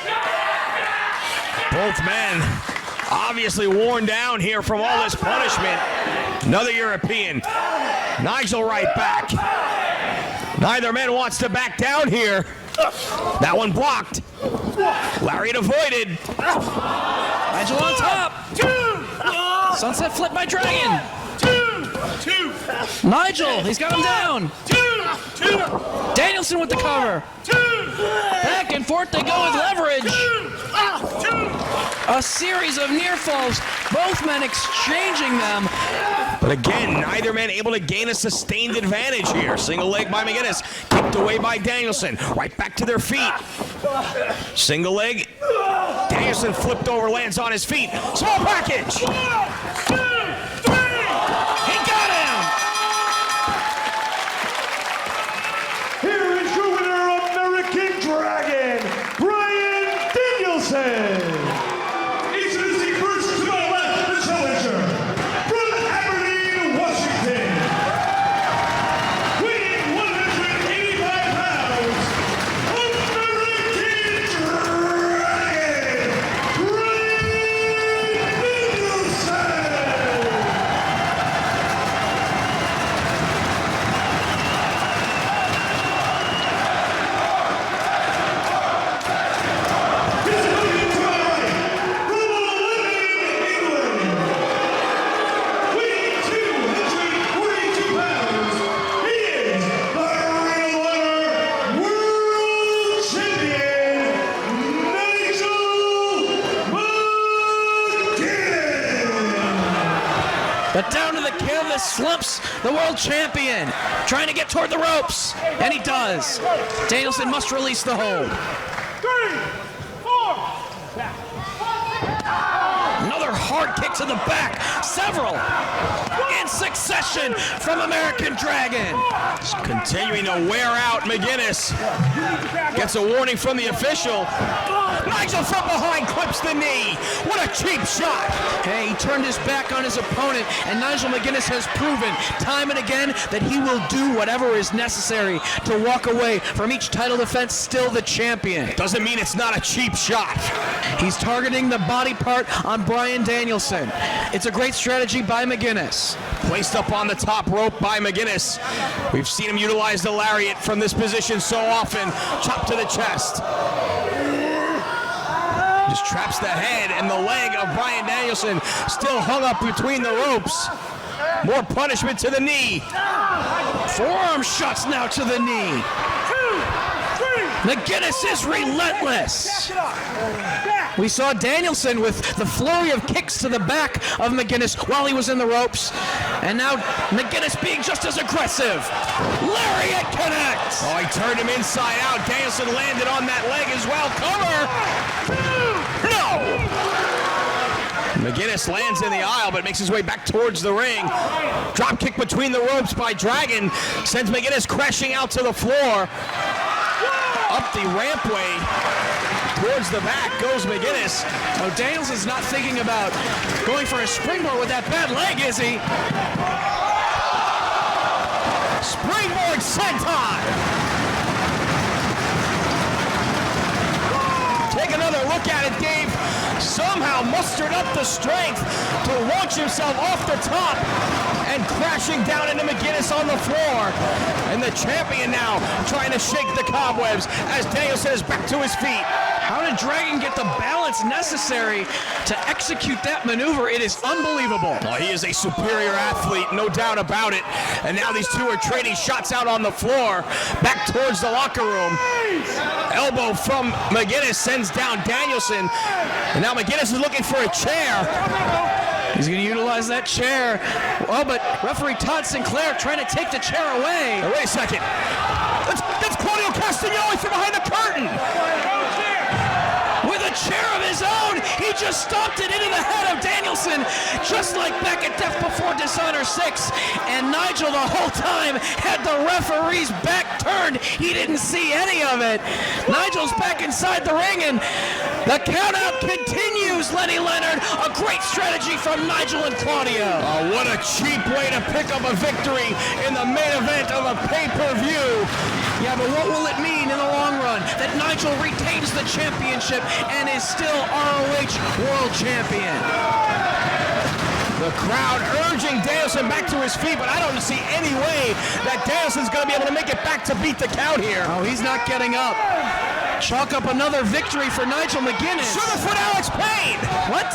Both men obviously worn down here from all this punishment. Another European. Nigel right back. Neither man wants to back down here. That one blocked. Lariat avoided. Nigel on top. Sunset flip by Dragon. Nigel, he's got him down. Danielson with the cover. Back and forth they go with leverage. A series of near falls, both men exchanging them. But again, neither man able to gain a sustained advantage here. Single leg by McGuinness, kicked away by Danielson. Right back to their feet. Single leg. Danielson flipped over, lands on his feet. Small package. 1, 2, 3. He got him. Here is your winner, American Dragon, Bryan Danielson. Introducing first to my left, the challenger, from Aberdeen, Washington, weighing 185 pounds, American Dragon, Bryan Danielson. But down to the canvas slumps the world champion, trying to get toward the ropes, and he does. Danielson must release the hold. 3, 4. Another hard kick to the back, several in succession from American Dragon. Continuing to wear out McGuinness. Gets a warning from the official. Nigel from behind clips the knee. What a cheap shot. Hey, he turned his back on his opponent, and Nigel McGuinness has proven time and again that he will do whatever is necessary to walk away from each title defense still the champion. Doesn't mean it's not a cheap shot. He's targeting the body part on Bryan Danielson. It's a great strategy by McGuinness. Placed up on the top rope by McGuinness. We've seen him utilize the lariat from this position so often. Chop to the chest. Just traps the head and the leg of Bryan Danielson, still hung up between the ropes. More punishment to the knee. Forearm shots now to the knee. McGuinness is relentless. We saw Danielson with the flurry of kicks to the back of McGuinness while he was in the ropes. And now McGuinness being just as aggressive. Lariat connects. Oh, he turned him inside out. Danielson landed on that leg as well. Cover. No. McGuinness lands in the aisle, but makes his way back towards the ring. Drop kick between the ropes by Dragon sends McGuinness crashing out to the floor. Up the rampway towards the back goes McGuinness. Oh, Danielson's not thinking about going for a springboard with that bad leg, is he? Springboard senton. Take another look at it, Dave. Somehow mustered up the strength to launch himself off the top and crashing down into McGuinness on the floor. And the champion now trying to shake the cobwebs as Danielson is back to his feet. How did Dragon get the balance necessary to execute that maneuver? It is unbelievable. Oh, he is a superior athlete, no doubt about it. And now these two are trading shots out on the floor, back towards the locker room. Elbow from McGuinness sends down Danielson. And now McGuinness is looking for a chair. He's going to utilize that chair. Oh, but referee Todd Sinclair trying to take the chair away. Now, wait a second. That's Claudio Castagnoli from behind the curtain. With a chair of his own, he just stomped it into the head of Danielson, just like back at Death Before Dishonor 6. And Nigel the whole time had the referee's back turned. He didn't see any of it. Nigel's back inside the ring, and the countout continues, Lenny Leonard. A great strategy from Nigel and Claudio. Oh, what a cheap way to pick up a victory in the main event of a pay-per-view. Yeah, but what will it mean in the long run that Nigel retains the championship and is still ROH World Champion? The crowd urging Danielson back to his feet, but I don't see any way that Danielson's going to be able to make it back to beat the count here. Oh, he's not getting up. Chalk up another victory for Nigel McGuinness. Sugarfoot Alex Payne! What?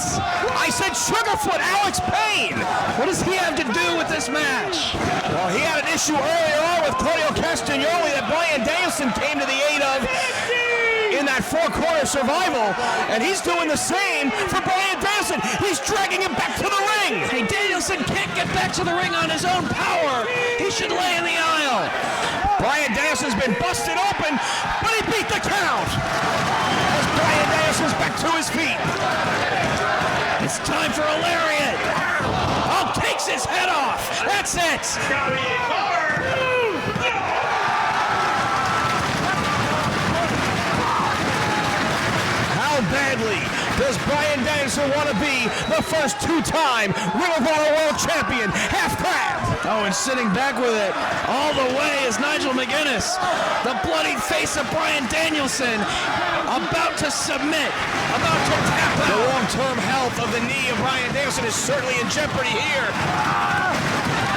I said Sugarfoot Alex Payne! What does he have to do with this match? Well, he had an issue earlier on with Claudio Castagnoli that Bryan Danielson came to the aid of. that four-corner survival, and he's doing the same for Bryan Danielson. He's dragging him back to the ring. Hey, Danielson can't get back to the ring on his own power. He should lay in the aisle. Bryan Danielson's been busted open, but he beat the count. As Bryan Danielson's back to his feet. It's time for a lariat. Oh, takes his head off. That's it. How badly does Bryan Danielson want to be the first two-time Ring of Honor World Champion? Half crab. Oh, and sitting back with it all the way is Nigel McGuinness. The bloody face of Bryan Danielson about to submit, about to tap out. The long-term health of the knee of Bryan Danielson is certainly in jeopardy here.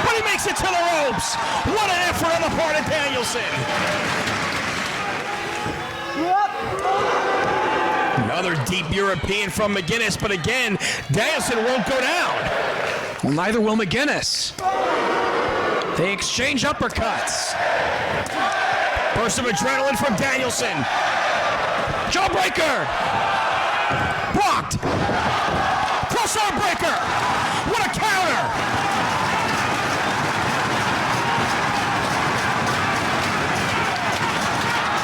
But he makes it to the ropes. What an effort on the part of Danielson. Another deep European from McGuinness, but again, Danielson won't go down. Well, neither will McGuinness. They exchange uppercuts. Burst of adrenaline from Danielson. Jawbreaker. Blocked. Cross arm breaker. What a counter.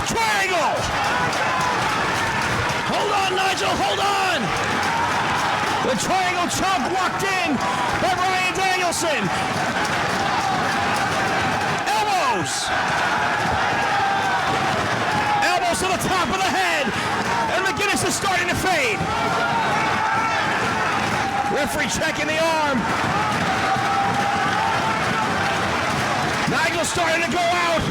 Triangle. Hold on, Nigel, hold on. The triangle choke locked in by Bryan Danielson. Elbows. Elbows to the top of the head. And McGuinness is starting to fade. Referee checking the arm. Nigel's starting to go out.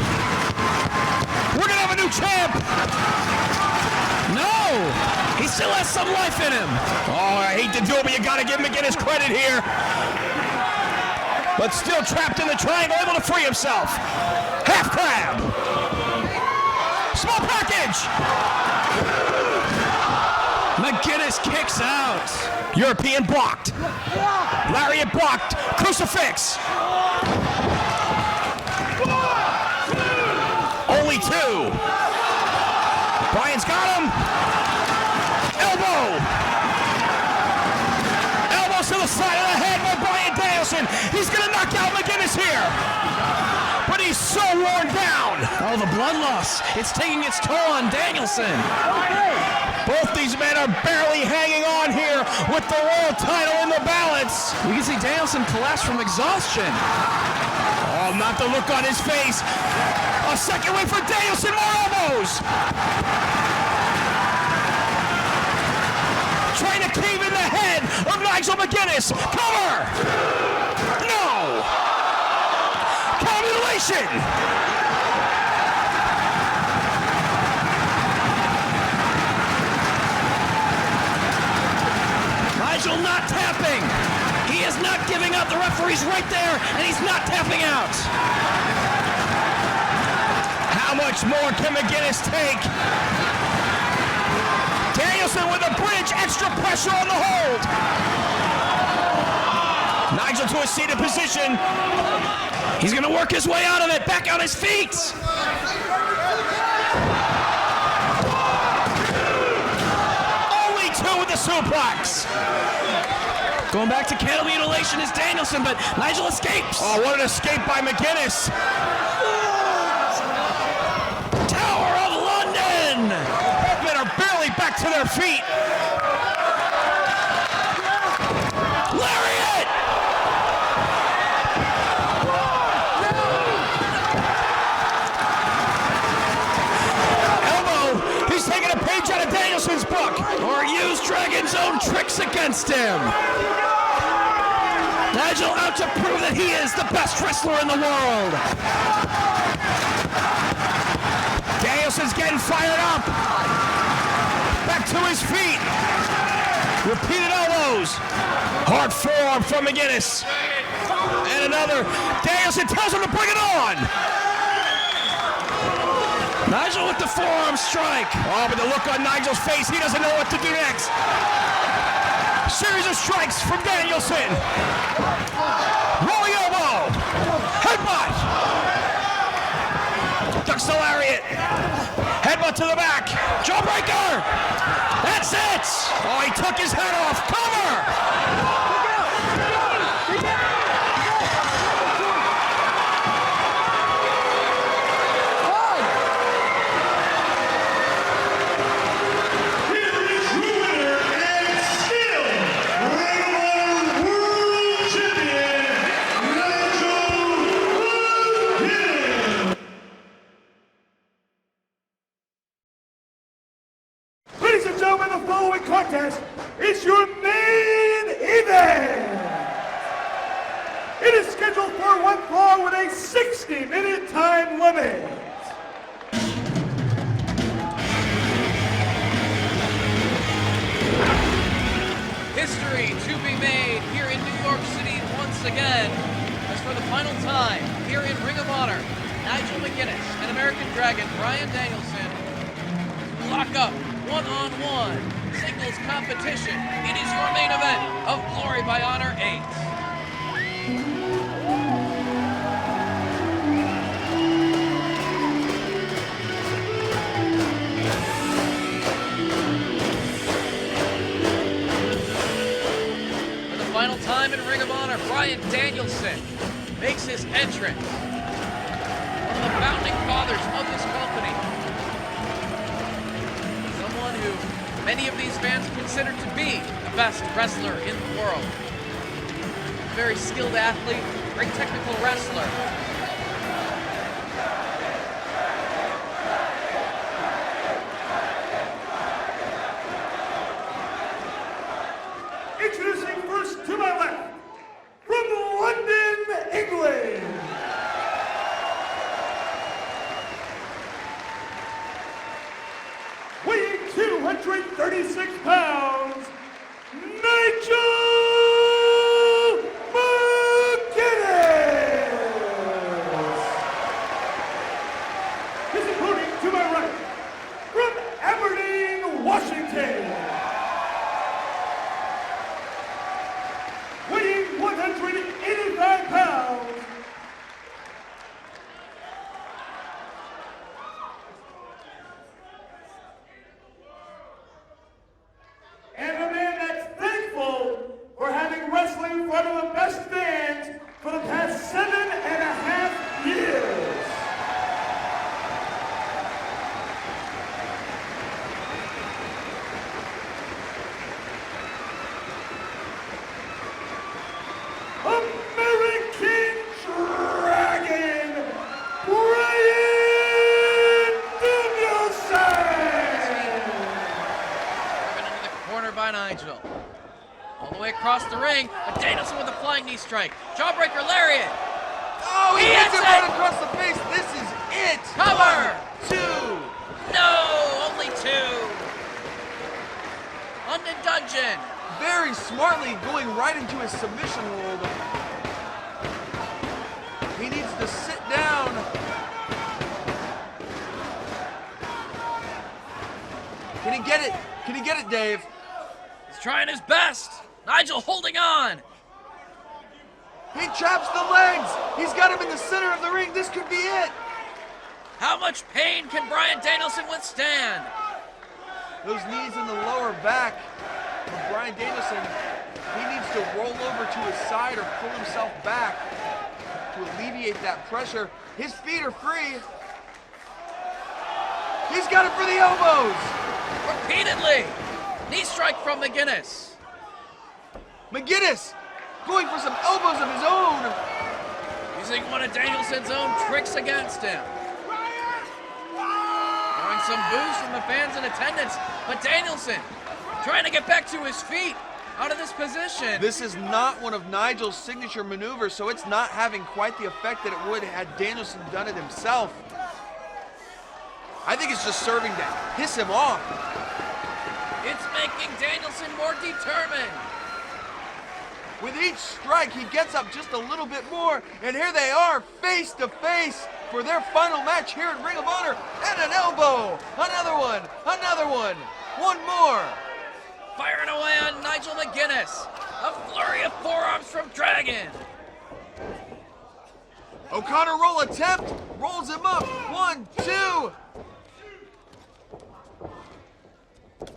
We're going to have a new champ. No, he still has some life in him. Oh, I hate to do it, but you got to give McGuinness credit here. But still trapped in the triangle, able to free himself. Half crab. Small package. McGuinness kicks out. European blocked. Lariat blocked. Crucifix. Only two. Bryan's got him. Elbow. Elbows to the side of the head by Bryan Danielson. He's going to knock out McGuinness here. But he's so worn down. Oh, the blood loss. It's taking its toll on Danielson. Both these men are barely hanging on here with the world title in the balance. You can see Danielson collapse from exhaustion. Oh, not the look on his face. A second win for Danielson, more elbows. Trying to cave in the head of Nigel McGuinness. Cover. No. Culmination. Nigel not tapping. He is not giving up. The referee's right there, and he's not tapping out. How much more can McGuinness take? Danielson with a bridge, extra pressure on the hold. Nigel to a seated position. He's going to work his way out of it, back on his feet. Only two with the suplex. Going back to candle mutilation is Danielson, but Nigel escapes. Oh, what an escape by McGuinness. Tower of London. Both men are barely back to their feet. Lariat. Elbow. He's taking a page out of Danielson's book. Or use Dragon's own tricks against him. Nigel out to prove that he is the best wrestler in the world. Danielson's getting fired up. Back to his feet. Repeated elbows. Hard forearm from McGuinness. And another. Danielson tells him to bring it on. Nigel with the forearm strike. Oh, but the look on Nigel's face, he doesn't know what to do next. Series of strikes from Danielson. Rolling elbow. Headbutt. Ducks the lariat. Headbutt to the back. Jawbreaker. That's it. Oh, he took his head off. Cover. Ladies and gentlemen, the following contest is your main event. It is scheduled for one fall with a 60-minute time limit. History to be made here in New York City once again, as for the final time here in Ring of Honor, Nigel McGuinness and American Dragon Bryan Danielson lock up one-on-one singles competition. It is your main event of Glory by Honor 8. For the final time in Ring of Honor, Bryan Danielson makes his entrance. One of the founding fathers of this company. Someone who many of these fans consider to be the best wrestler in the world. Very skilled athlete, very technical wrestler. Introducing first to my left, from London, England, weighing 236 pounds, Nigel McGuinness. His opponent to my right, from Aberdeen, Washington, weighing 185 pounds, and a man that's thankful for having wrestling in front of the best fans for the past 7.5 years. American Dragon, Bryan Danielson. Driven into the corner by Nigel. All the way across the ring, but Danielson with a flying knee strike. Jawbreaker lariat. Oh, he hits him hits right it! across the face. This is it. Cover. 1, 2. No, only 2. London Dungeon. Very smartly going right into his submission hold. He needs to sit down. Can he get it? Can he get it, Dave? He's trying his best. Nigel holding on. He traps the legs. He's got him in the center of the ring. This could be it. How much pain can Bryan Danielson withstand? Those knees in the lower back of Bryan Danielson. He needs to roll over to his side or pull himself back to alleviate that pressure. His feet are free. He's got it for the elbows. Repeatedly. Knee strike from McGuinness. McGuinness going for some elbows of his own. Using one of Danielson's own tricks against him. Throwing some boos from the fans in attendance, but Danielson trying to get back to his feet out of this position. This is not one of Nigel's signature maneuvers, so it's not having quite the effect that it would had Danielson done it himself. I think it's just serving to piss him off. It's making Danielson more determined. With each strike, he gets up just a little bit more, and here they are, face to face for their final match here at Ring of Honor, and an elbow, another one, one more. Firing away on Nigel McGuinness. A flurry of forearms from Dragon. O'Connor roll attempt, rolls him up, 1, 2.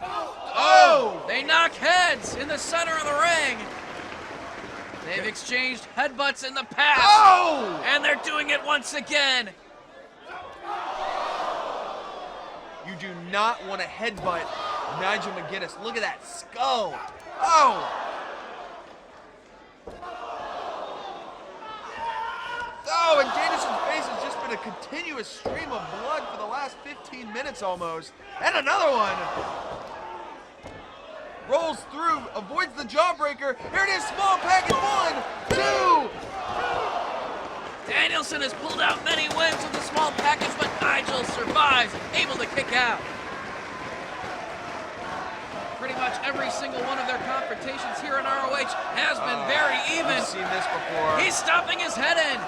Oh! They knock heads in the center of the ring. They've exchanged headbutts in the past. Oh! And they're doing it once again. You do not want to headbutt Nigel McGuinness. Look at that skull. Oh! Oh, and Danielson's face has just been a continuous stream of blood for the last 15 minutes almost. And another one. Rolls through, avoids the jawbreaker. Here it is, small package. 1, 2. Danielson has pulled out many wins with the small package, but Nigel survives, able to kick out. Pretty much every single one of their confrontations here in ROH has been very even. I've seen this before. He's stomping his head in.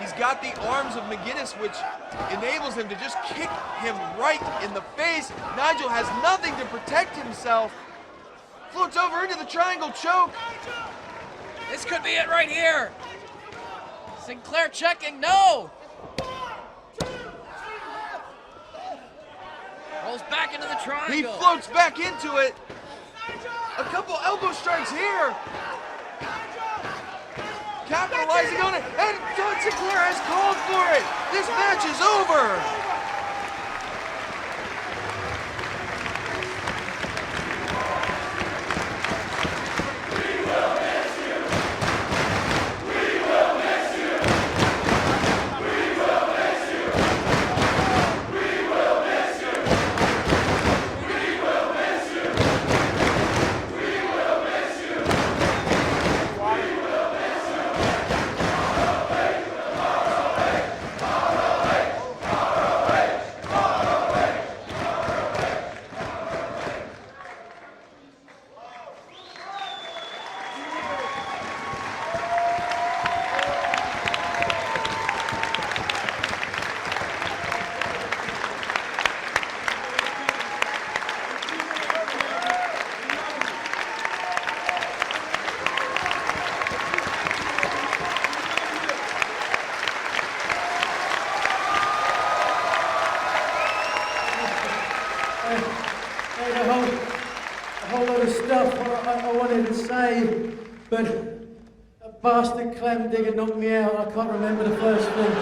He's got the arms of McGuinness, which enables him to just kick him right in the face. Nigel has nothing to protect himself. Floats over into the triangle choke. This could be it right here. Sinclair checking, no. Rolls back into the triangle. He floats back into it. A couple elbow strikes here. Capitalizing on it, and John Sinclair has called for it. This match is over. A whole lot of stuff I wanted to say, but a bastard clam digger knocked me out. I can't remember the first thing.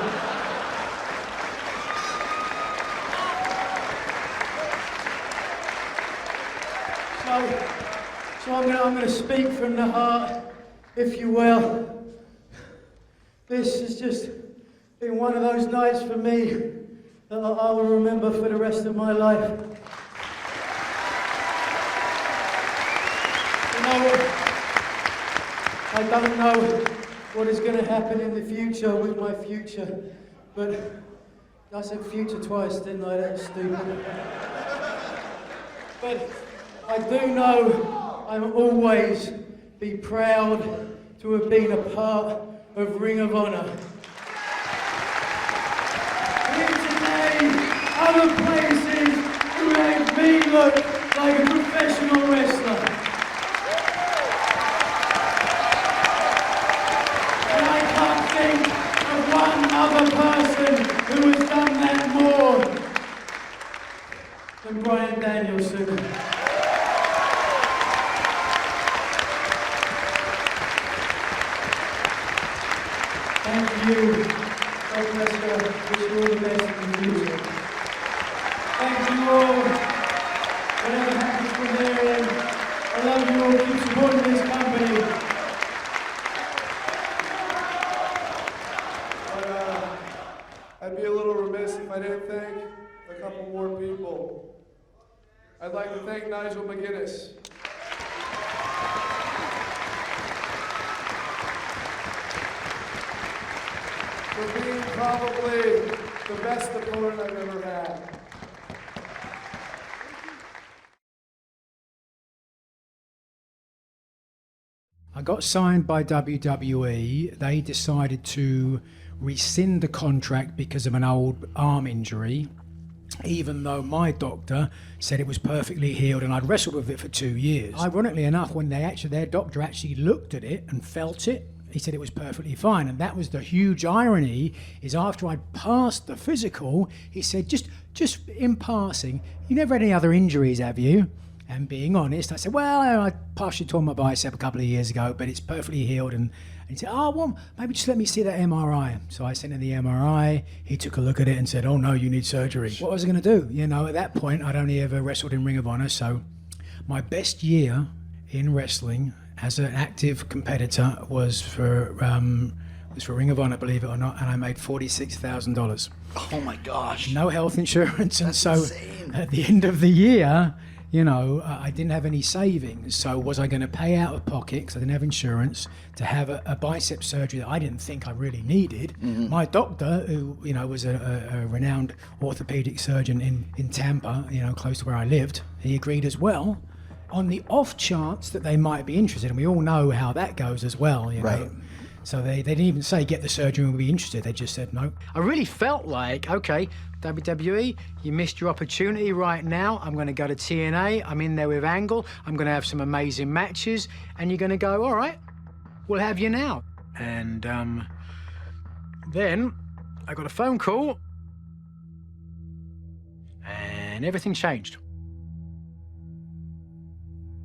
So I'm going to speak from the heart, if you will. This has just been one of those nights for me that I will remember for the rest of my life. I don't know what is going to happen in the future with my future, but I said future twice, didn't I? That's stupid. But I do know I'll always be proud to have been a part of Ring of Honor. Here today, other places who make me look like a professional wrestler. One other person who has done that more than Bryan Danielson. Thank you. God bless you. Wish you all the best in the future. Thank you all. Whatever happens from there in, I love you all. Keep supporting this company. I'd be a little remiss if I didn't thank a couple more people. I'd like to thank Nigel McGuinness. For being probably the best opponent I've ever had. I got signed by WWE. They decided to rescind the contract because of an old arm injury, even though my doctor said it was perfectly healed and I'd wrestled with it for 2 years. Ironically enough, when their doctor actually looked at it and felt it, he said it was perfectly fine. And that was the huge irony, is after I'd passed the physical, he said, just in passing, you never had any other injuries, have you? And being honest, I said, well, I partially tore my bicep a couple of years ago, but it's perfectly healed. And he said, oh, well, maybe just let me see that MRI. So I sent him the MRI. He took a look at it and said, oh, no, you need surgery. What was I going to do? You know, at that point, I'd only ever wrestled in Ring of Honor. So my best year in wrestling as an active competitor was for Ring of Honor, believe it or not, and I made $46,000. Oh my gosh. No health insurance. And so insane. At the end of the year, you know, I didn't have any savings. So was I going to pay out of pocket, because I didn't have insurance, to have a bicep surgery that I didn't think I really needed? My doctor, who, you know, was a renowned orthopedic surgeon in Tampa, you know, close to where I lived, he agreed as well, on the off chance that they might be interested. And we all know how that goes as well, you know. Right. So they didn't even say, get the surgery and we'll be interested. They just said no. I really felt like, okay, WWE, you missed your opportunity right now. I'm going to go to TNA. I'm in there with Angle. I'm going to have some amazing matches. And you're going to go, all right, we'll have you now. And then I got a phone call and everything changed.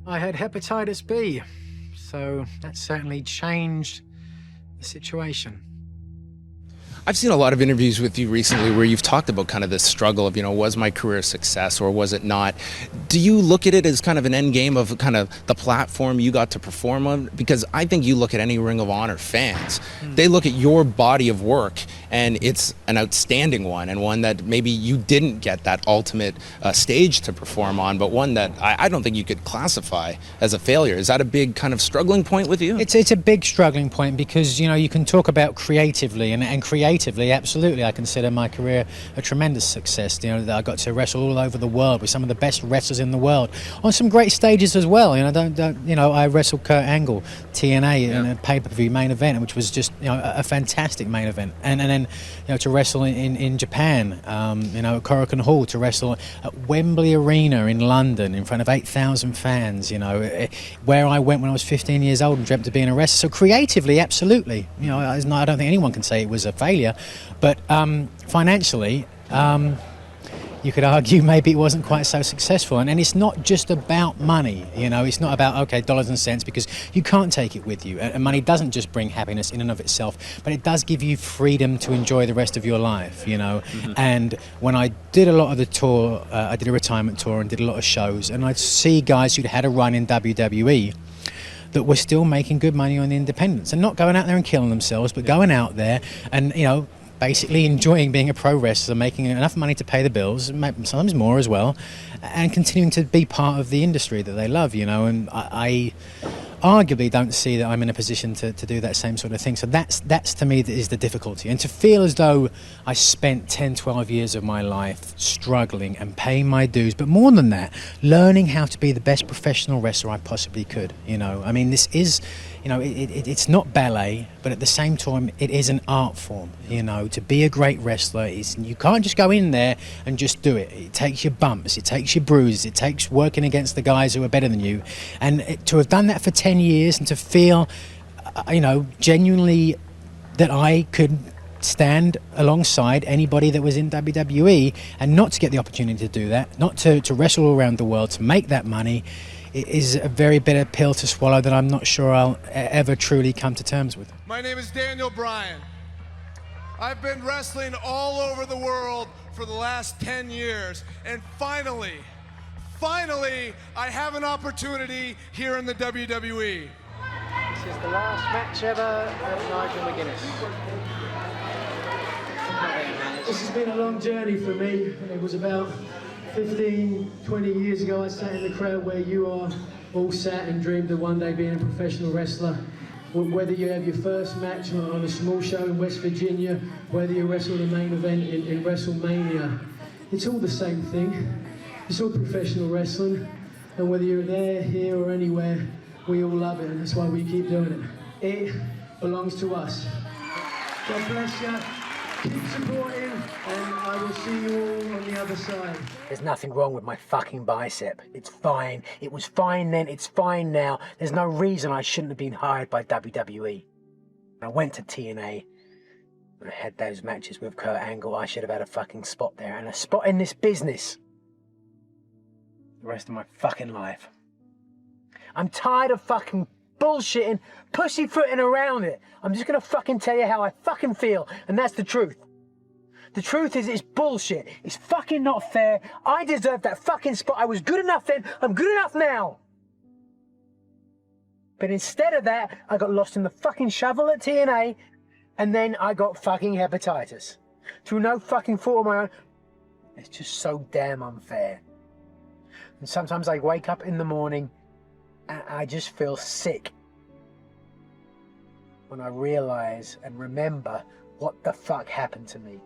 I had hepatitis B, so that certainly changed the situation. I've seen a lot of interviews with you recently where you've talked about kind of this struggle of, you know, was my career a success or was it not? Do you look at it as kind of an end game of kind of the platform you got to perform on? Because I think you look at any Ring of Honor fans, they look at your body of work and it's an outstanding one, and one that maybe you didn't get that ultimate stage to perform on, but one that I don't think you could classify as a failure. Is that a big kind of struggling point with you? It's a big struggling point because, you know, you can talk about creatively and creatively, absolutely, I consider my career a tremendous success. You know, that I got to wrestle all over the world with some of the best wrestlers in the world on some great stages as well. You know, I wrestled Kurt Angle, TNA, in a pay-per-view main event, which was just, you know, a fantastic main event. And then, you know, to wrestle in Japan, you know, at Korakuen Hall, to wrestle at Wembley Arena in London in front of 8,000 fans. You know, where I went when I was 15 years old and dreamt of being a wrestler. So creatively, absolutely. You know, I don't think anyone can say it was a failure. But financially, you could argue maybe it wasn't quite so successful. And it's not just about money, you know, it's not about, okay, dollars and cents, because you can't take it with you. And money doesn't just bring happiness in and of itself, but it does give you freedom to enjoy the rest of your life, you know. And when I did a lot of the tour, I did a retirement tour and did a lot of shows, and I'd see guys who'd had a run in WWE that were still making good money on the independents and not going out there and killing themselves, but going out there and, you know, basically enjoying being a pro wrestler, making enough money to pay the bills, sometimes more as well, and continuing to be part of the industry that they love, you know. And I arguably don't see that I'm in a position to do that same sort of thing. So that's to me that is the difficulty. And to feel as though I spent 10, 12 years of my life struggling and paying my dues, but more than that, learning how to be the best professional wrestler I possibly could, you know. I mean, this is, you know, it's not ballet, but at the same time, it is an art form, you know. To be a great wrestler, you can't just go in there and just do it. It takes your bumps, it takes your bruises, it takes working against the guys who are better than you. And to have done that for 10 years and to feel, you know, genuinely that I could stand alongside anybody that was in WWE, and not to get the opportunity to do that, not to wrestle all around the world, to make that money, it is a very bitter pill to swallow that I'm not sure I'll ever truly come to terms with. My name is Bryan. I've been wrestling all over the world for the last 10 years, and finally, I have an opportunity here in the WWE. This is the last match ever of Nigel McGuinness. This has been a long journey for me. It was about 15, 20 years ago I sat in the crowd where you are all sat and dreamed of one day being a professional wrestler. Whether you have your first match on a small show in West Virginia, whether you wrestle the main event in WrestleMania, it's all the same thing. It's all professional wrestling, and whether you're there, here, or anywhere, we all love it, and that's why we keep doing it. It belongs to us. God bless you. Keep supporting, and I will see you all on the other side. There's nothing wrong with my fucking bicep. It's fine. It was fine then, it's fine now. There's no reason I shouldn't have been hired by WWE. I went to TNA. I had those matches with Kurt Angle. I should have had a fucking spot there and a spot in this business the rest of my fucking life. I'm tired of fucking bullshitting, pussyfooting around it. I'm just gonna fucking tell you how I fucking feel, and that's the truth. The truth is, it's bullshit. It's fucking not fair. I deserve that fucking spot. I was good enough then. I'm good enough now. But instead of that, I got lost in the fucking shovel at TNA, and then I got fucking hepatitis. Through no fucking fault of my own. It's just so damn unfair. And sometimes I wake up in the morning and I just feel sick when I realize and remember what the fuck happened to me.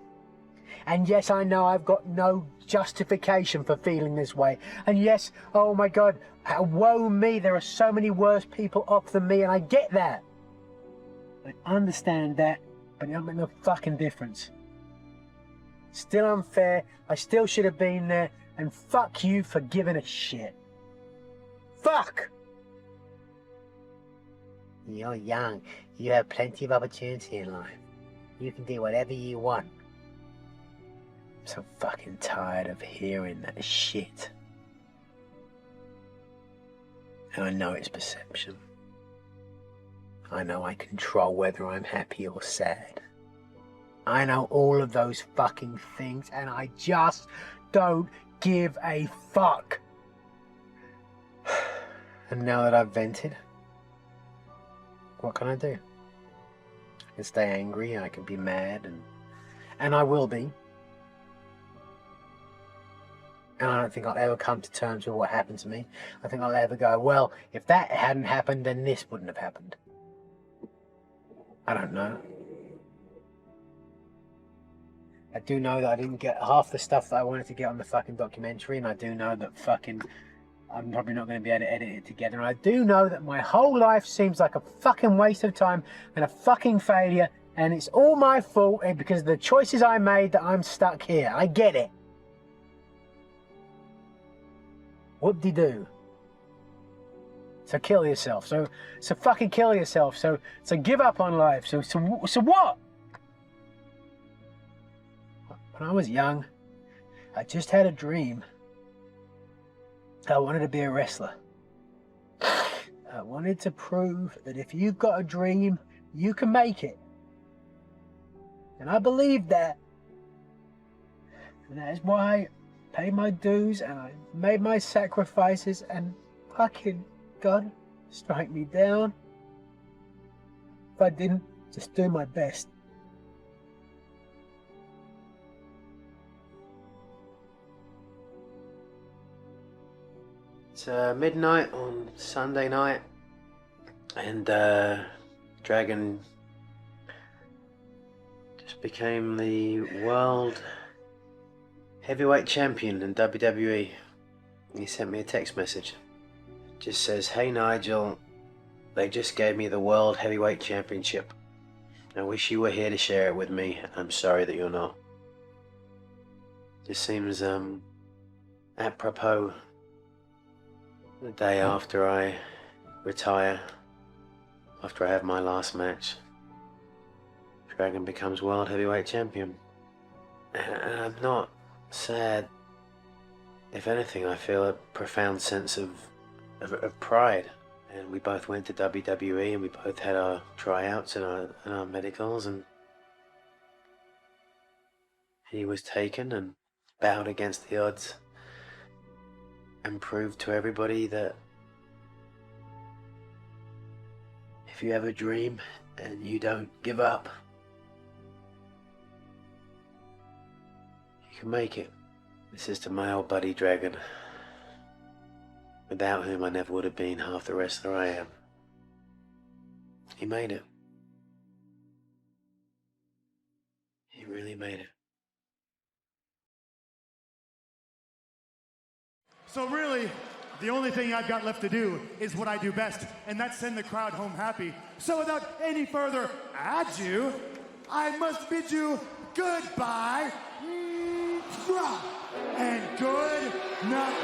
And yes, I know I've got no justification for feeling this way. And yes, oh my God, woe me, there are so many worse people off than me, and I get that. I understand that, but it don't make no fucking difference. Still unfair, I still should have been there, and fuck you for giving a shit. Fuck! You're young, you have plenty of opportunity in life. You can do whatever you want. I'm so fucking tired of hearing that shit. And I know it's perception. I know I control whether I'm happy or sad. I know all of those fucking things, and I just don't give a fuck. And now that I've vented, what can I do? I can stay angry, I can be mad, and I will be. And I don't think I'll ever come to terms with what happened to me. I think I'll ever go, well, if that hadn't happened, then this wouldn't have happened. I don't know. I do know that I didn't get half the stuff that I wanted to get on the fucking documentary, and I do know that fucking I'm probably not going to be able to edit it together. And I do know that my whole life seems like a fucking waste of time and a fucking failure, and it's all my fault because of the choices I made that I'm stuck here. I get it. Whoop-de-doo. So kill yourself. So fucking kill yourself. So give up on life. So what? When I was young, I just had a dream. I wanted to be a wrestler. I wanted to prove that if you've got a dream, you can make it. And I believed that. And that is why I paid my dues and I made my sacrifices, and fucking God strike me down if I didn't just do my best. It's midnight on Sunday night, and Dragon just became the world heavyweight champion in WWE. He sent me a text message. It just says, "Hey Nigel, they just gave me the world heavyweight championship. I wish you were here to share it with me. I'm sorry that you're not." Just seems apropos the day after I retire, after I have my last match. Dragon becomes world heavyweight champion. And I'm not sad. If anything, I feel a profound sense of pride. And we both went to WWE, and we both had our tryouts and our medicals, and he was taken and bowed against the odds and proved to everybody that if you have a dream and you don't give up, you can make it. This is to my old buddy Dragon, without whom I never would have been half the wrestler I am. He made it. He really made it. So really, the only thing I've got left to do is what I do best, and that's send the crowd home happy. So without any further ado, I must bid you goodbye and good night.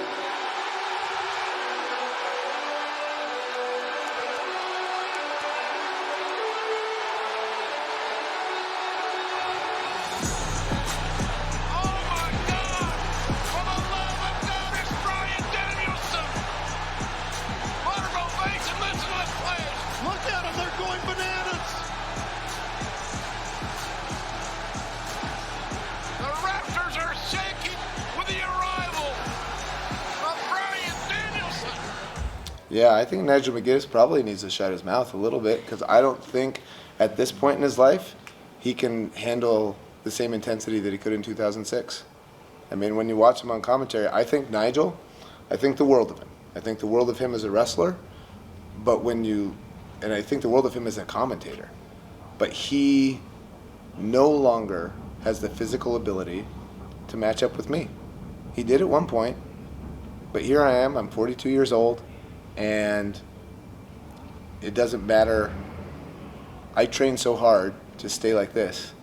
Yeah, I think Nigel McGuinness probably needs to shut his mouth a little bit, because I don't think at this point in his life he can handle the same intensity that he could in 2006. I mean, when you watch him on commentary, I think the world of him. I think the world of him as a wrestler, and I think the world of him as a commentator. But he no longer has the physical ability to match up with me. He did at one point, but here I am, I'm 42 years old, and it doesn't matter. I train so hard to stay like this.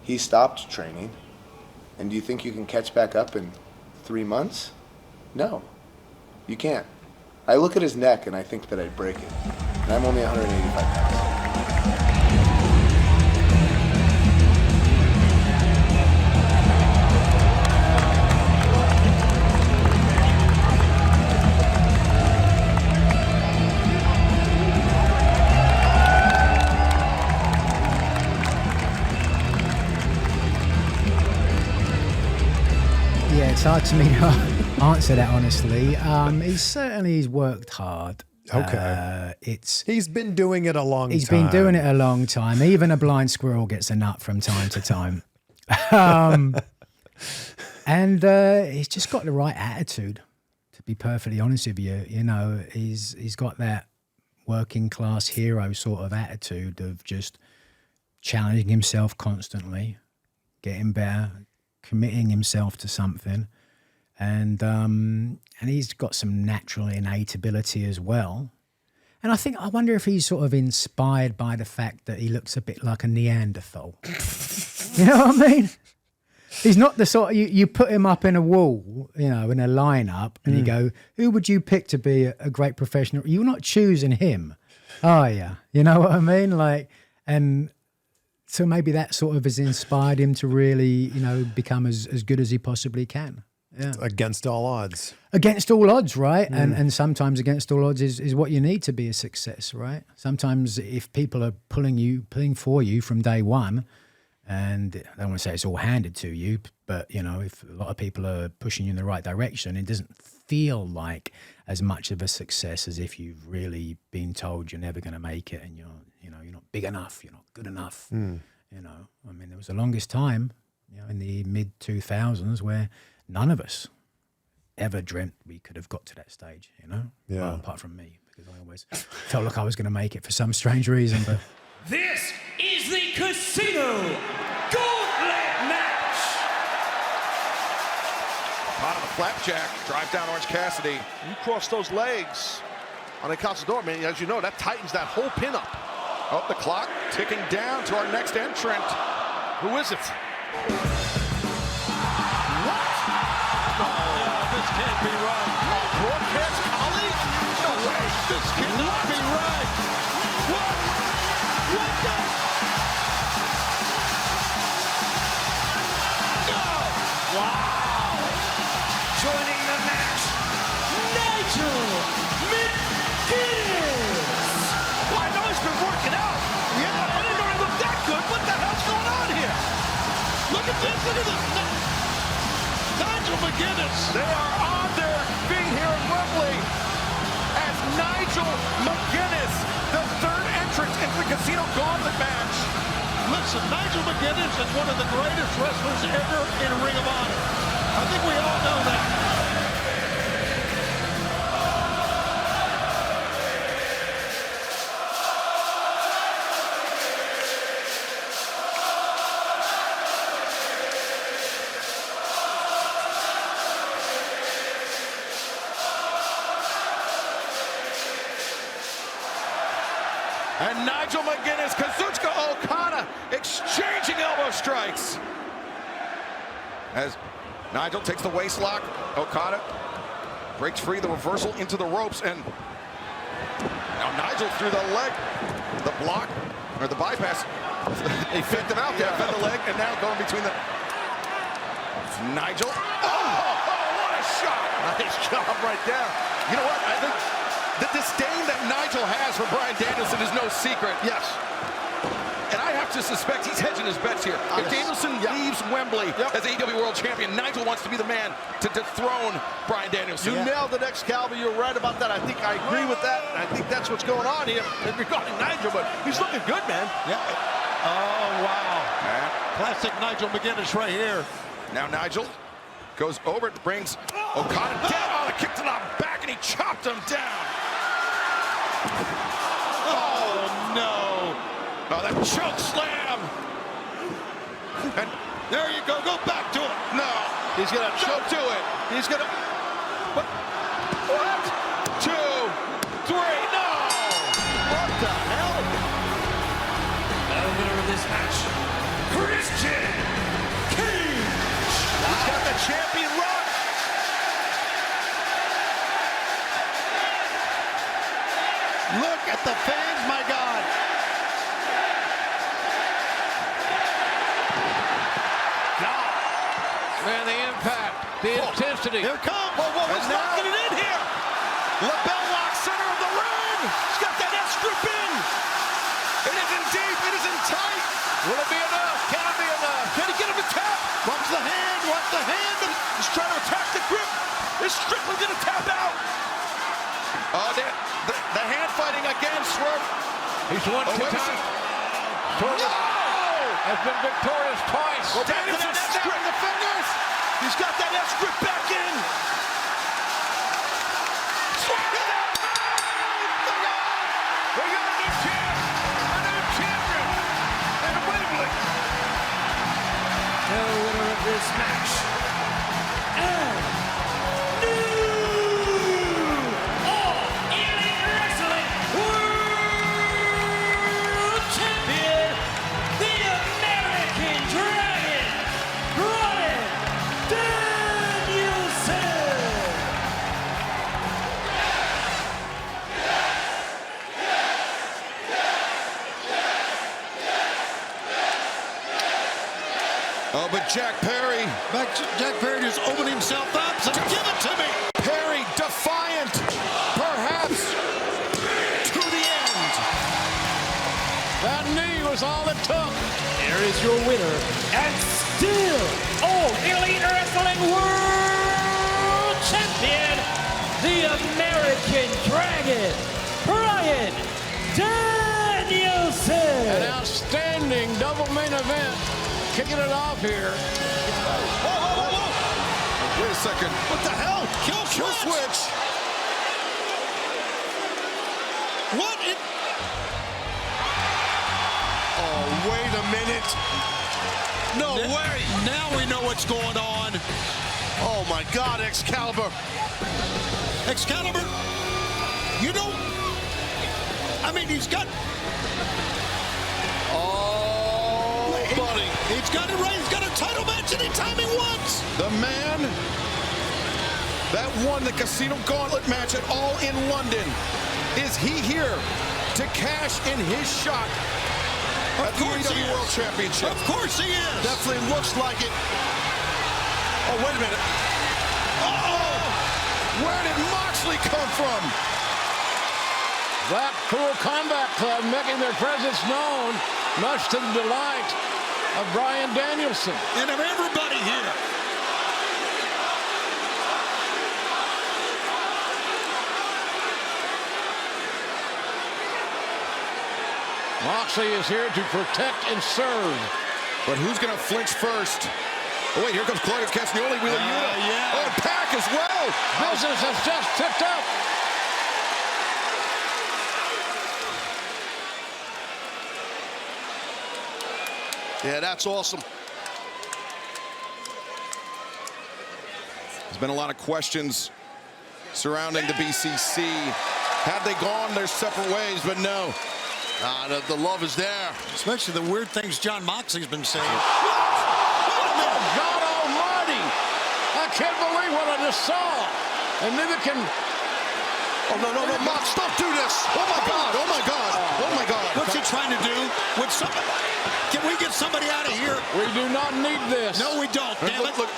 He stopped training, and do you think you can catch back up in 3 months? No, you can't. I look at his neck and I think that I'd break it, and I'm only 185 pounds. It's hard to me to answer that honestly. He's worked hard. Okay. He's been doing it a long time. He's been doing it a long time. Even a blind squirrel gets a nut from time to time. And he's just got the right attitude, to be perfectly honest with you. You know, he's got that working class hero sort of attitude of just challenging himself constantly, getting better, committing himself to something, and he's got some natural innate ability as well. And I wonder if he's sort of inspired by the fact that he looks a bit like a Neanderthal. You know what I mean? He's not the sort of, you put him up in a wall, you know, in a lineup, and you go, who would you pick to be a great professional? You're not choosing him, are you? You know what I mean? Like, and so maybe that sort of has inspired him to really, you know, become as good as he possibly can. Yeah. Against all odds. Against all odds, right? And sometimes against all odds is what you need to be a success, right? Sometimes if people are pulling for you from day one, and I don't want to say it's all handed to you, but, you know, if a lot of people are pushing you in the right direction, it doesn't feel like as much of a success as if you've really been told you're never going to make it and you're not big enough, you're not good enough. You know, I mean, there was the longest time, you know, in the mid-2000s where none of us ever dreamt we could have got to that stage, you know? Yeah. Well, apart from me, because I always felt like I was going to make it for some strange reason, but... This is the Casino Gauntlet Match. Bottom of flapjack, drive down Orange Cassidy. You cross those legs on the Cazador, man, as you know, that tightens that whole pin up. Oh, the clock ticking down to our next entrant. Who is it? What? Oh, this can't be right. Broadcast colleague? No way. This cannot be right. What? What the? No! Wow! Joining the match, Nigel McGuinness! Well, I know he's been working out. Yeah, I didn't know he looked that good. What the hell's going on here? Look at this, look at this. Nigel McGuinness. They are on their feet here in Wembley as Nigel McGuinness, the third entrant into the Casino Gauntlet match. Listen, Nigel McGuinness is one of the greatest wrestlers ever in Ring of Honor. I think we all know that. And Nigel McGuinness, Kazuchika Okada exchanging elbow strikes. As Nigel takes the waist lock, Okada breaks free, the reversal into the ropes, and now Nigel through the leg, the block, or the bypass. They fed them out there, fed the leg, and now going between the... It's Nigel. Oh, what a shot! Nice job right there. You know what, I think the disdain that Nigel has for Bryan Danielson is no secret. Yes. And I have to to suspect he's hedging his bets here. If Danielson leaves Wembley as AEW World Champion, Nigel wants to be the man to dethrone Bryan Danielson. You nailed it, Excalibur. You're right about that. I think I agree with that. I think that's what's going on here regarding Nigel, but he's looking good, man. Yeah. Oh, wow. Classic Nigel McGuinness right here. Now Nigel goes over, brings Okada down on a kick to the back, and he chopped him down. Oh, no. Oh, that choke slam. And there you go. Go back to it. No. He's going to choke to it. He's going to. What? 2, 3. No. What the hell? The winner of this match, Christian Cage. He's got the champion run. Look at the fans, my God. Man, the impact, the intensity. Here comes. Whoa, he's knocking it in here. LeBell lock, center of the ring. He's got that S-grip in. It is in deep. It is in tight. Will it be enough? Can it be enough? Can he get him to tap? Watch the hand. Watch the hand. He's trying to attack the grip. Is Strickland going to tap out? Oh, the hand fighting again, Swerve. He's won 2 times. Swerve has been victorious twice. Well, Danielson snapping the fingers. He's got that S-grip back in. Swerve is out. We got a new champion in Wembley. The winner of this match, and new All Elite Wrestling World Champion, the American Dragon, Bryan Danielson. Oh, but Jack Perry. Jack Perry just opened himself up. So give it to me. Perry, defiant, perhaps to the end. That knee was all it took. Here is your winner, and still All Elite Wrestling World Champion, the American Dragon, Bryan Danielson. An outstanding double main event. Kicking it off here. Whoa. Wait a second. What the hell? Kill switch. What? Oh, wait a minute. No way. Now we know what's going on. Oh, my God, Excalibur. Excalibur, you know, I mean, he's got... Buddy. He's got it right. He's got a title match anytime he wants. The man that won the Casino Gauntlet match at All in London. Is he here to cash in his shot at the AEW World Championship? Of course he is. Definitely looks like it. Oh, wait a minute. Uh-oh. Where did Moxley come from? Blackpool Combat Club making their presence known, much to the delight of Bryan Danielson. And of everybody here. Moxley is here to protect and serve. But who's going to flinch first? Oh, wait, here comes Claudio Castagnoli. Wheeler Yuta. Yeah. Oh, and Pac as well. Business has just tipped up. Yeah, that's awesome. There's been a lot of questions surrounding the BCC. Had they gone their separate ways, but no. The love is there. Especially the weird things John Moxley's been saying. God almighty! I can't believe what I just saw. And neither can... Oh, no, Mox, don't do this. Oh, my God, oh, my God, oh, my God. What's he trying to do? Can we get somebody out of here? We do not need this. No, we don't, damn it. Look.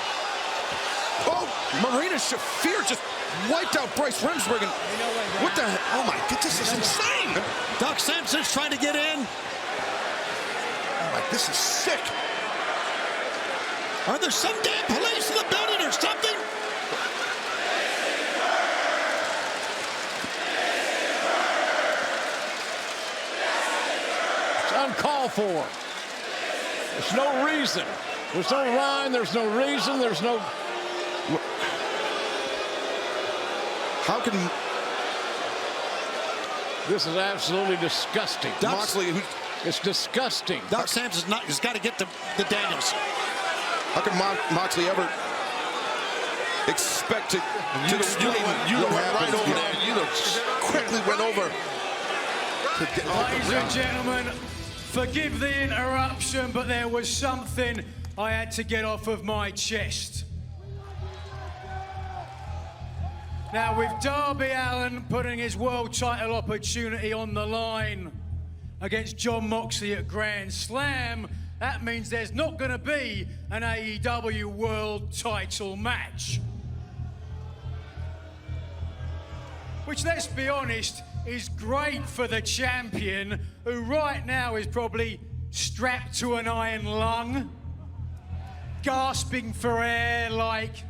Oh, Marina Shafir just wiped out Bryce Remsburg. And what the heck? Oh, my God, this is insane. Doc Sampson's trying to get in. Oh, my This is sick. Are there some damn police in the building or something? It's uncalled for. There's no reason. There's no rhyme. There's no reason. There's no... How can... This is absolutely disgusting. Moxley, it's disgusting. Doc Sam's has got to get the Danielson. How can Moxley ever expect to explain you what went happens, right over you know? there. You quickly went over. Ladies and gentlemen, forgive the interruption, but there was something I had to get off of my chest. Now, with Darby Allin putting his world title opportunity on the line against Jon Moxley at Grand Slam, that means there's not going to be an AEW world title match. Which, let's be honest, is great for the champion, who right now is probably strapped to an iron lung, gasping for air like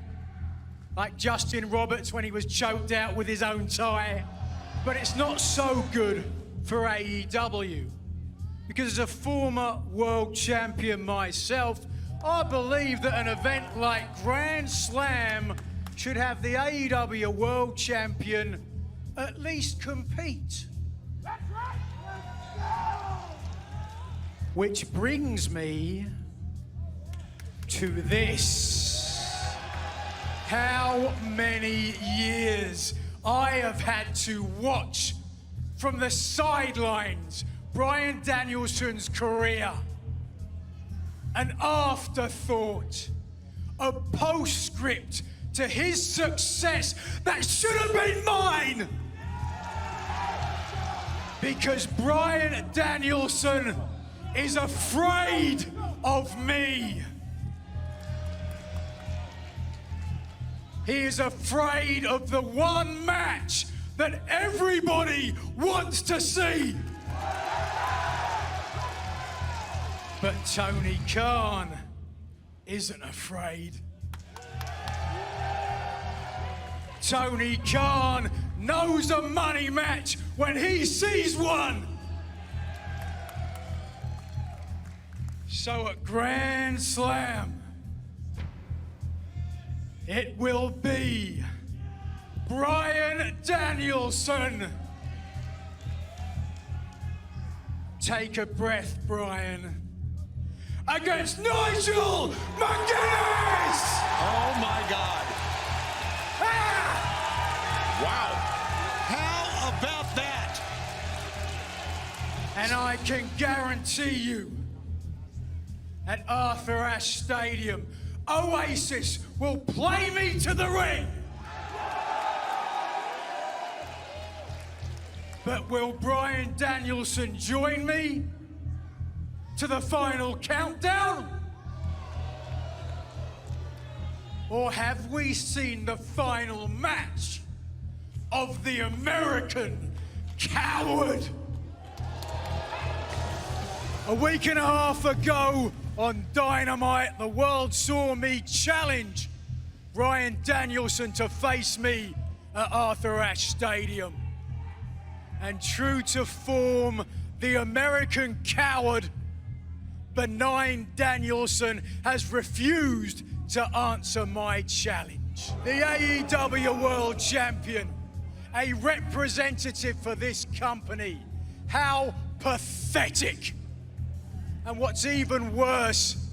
Justin Roberts when he was choked out with his own tie. But it's not so good for AEW. Because as a former world champion myself, I believe that an event like Grand Slam should have the AEW world champion at least compete. That's right. Let's go. Which brings me to this. How many years I have had to watch from the sidelines Bryan Danielson's career. An afterthought, a postscript to his success that should have been mine. Because Bryan Danielson is afraid of me. He is afraid of the one match that everybody wants to see. But Tony Khan isn't afraid. Tony Khan knows a money match when he sees one. So at Grand Slam, it will be Bryan Danielson. Take a breath, Bryan. Against Nigel McGuinness! Oh my God. Wow. How about that? And I can guarantee you, at Arthur Ashe Stadium, Oasis will play me to the ring. But will Bryan Danielson join me to the final countdown? Or have we seen the final match of the American Coward? A week and a half ago on Dynamite, the world saw me challenge Bryan Danielson to face me at Arthur Ashe Stadium. And true to form, the American Coward, Benign Danielson, has refused to answer my challenge. The AEW World Champion, a representative for this company. How pathetic. And what's even worse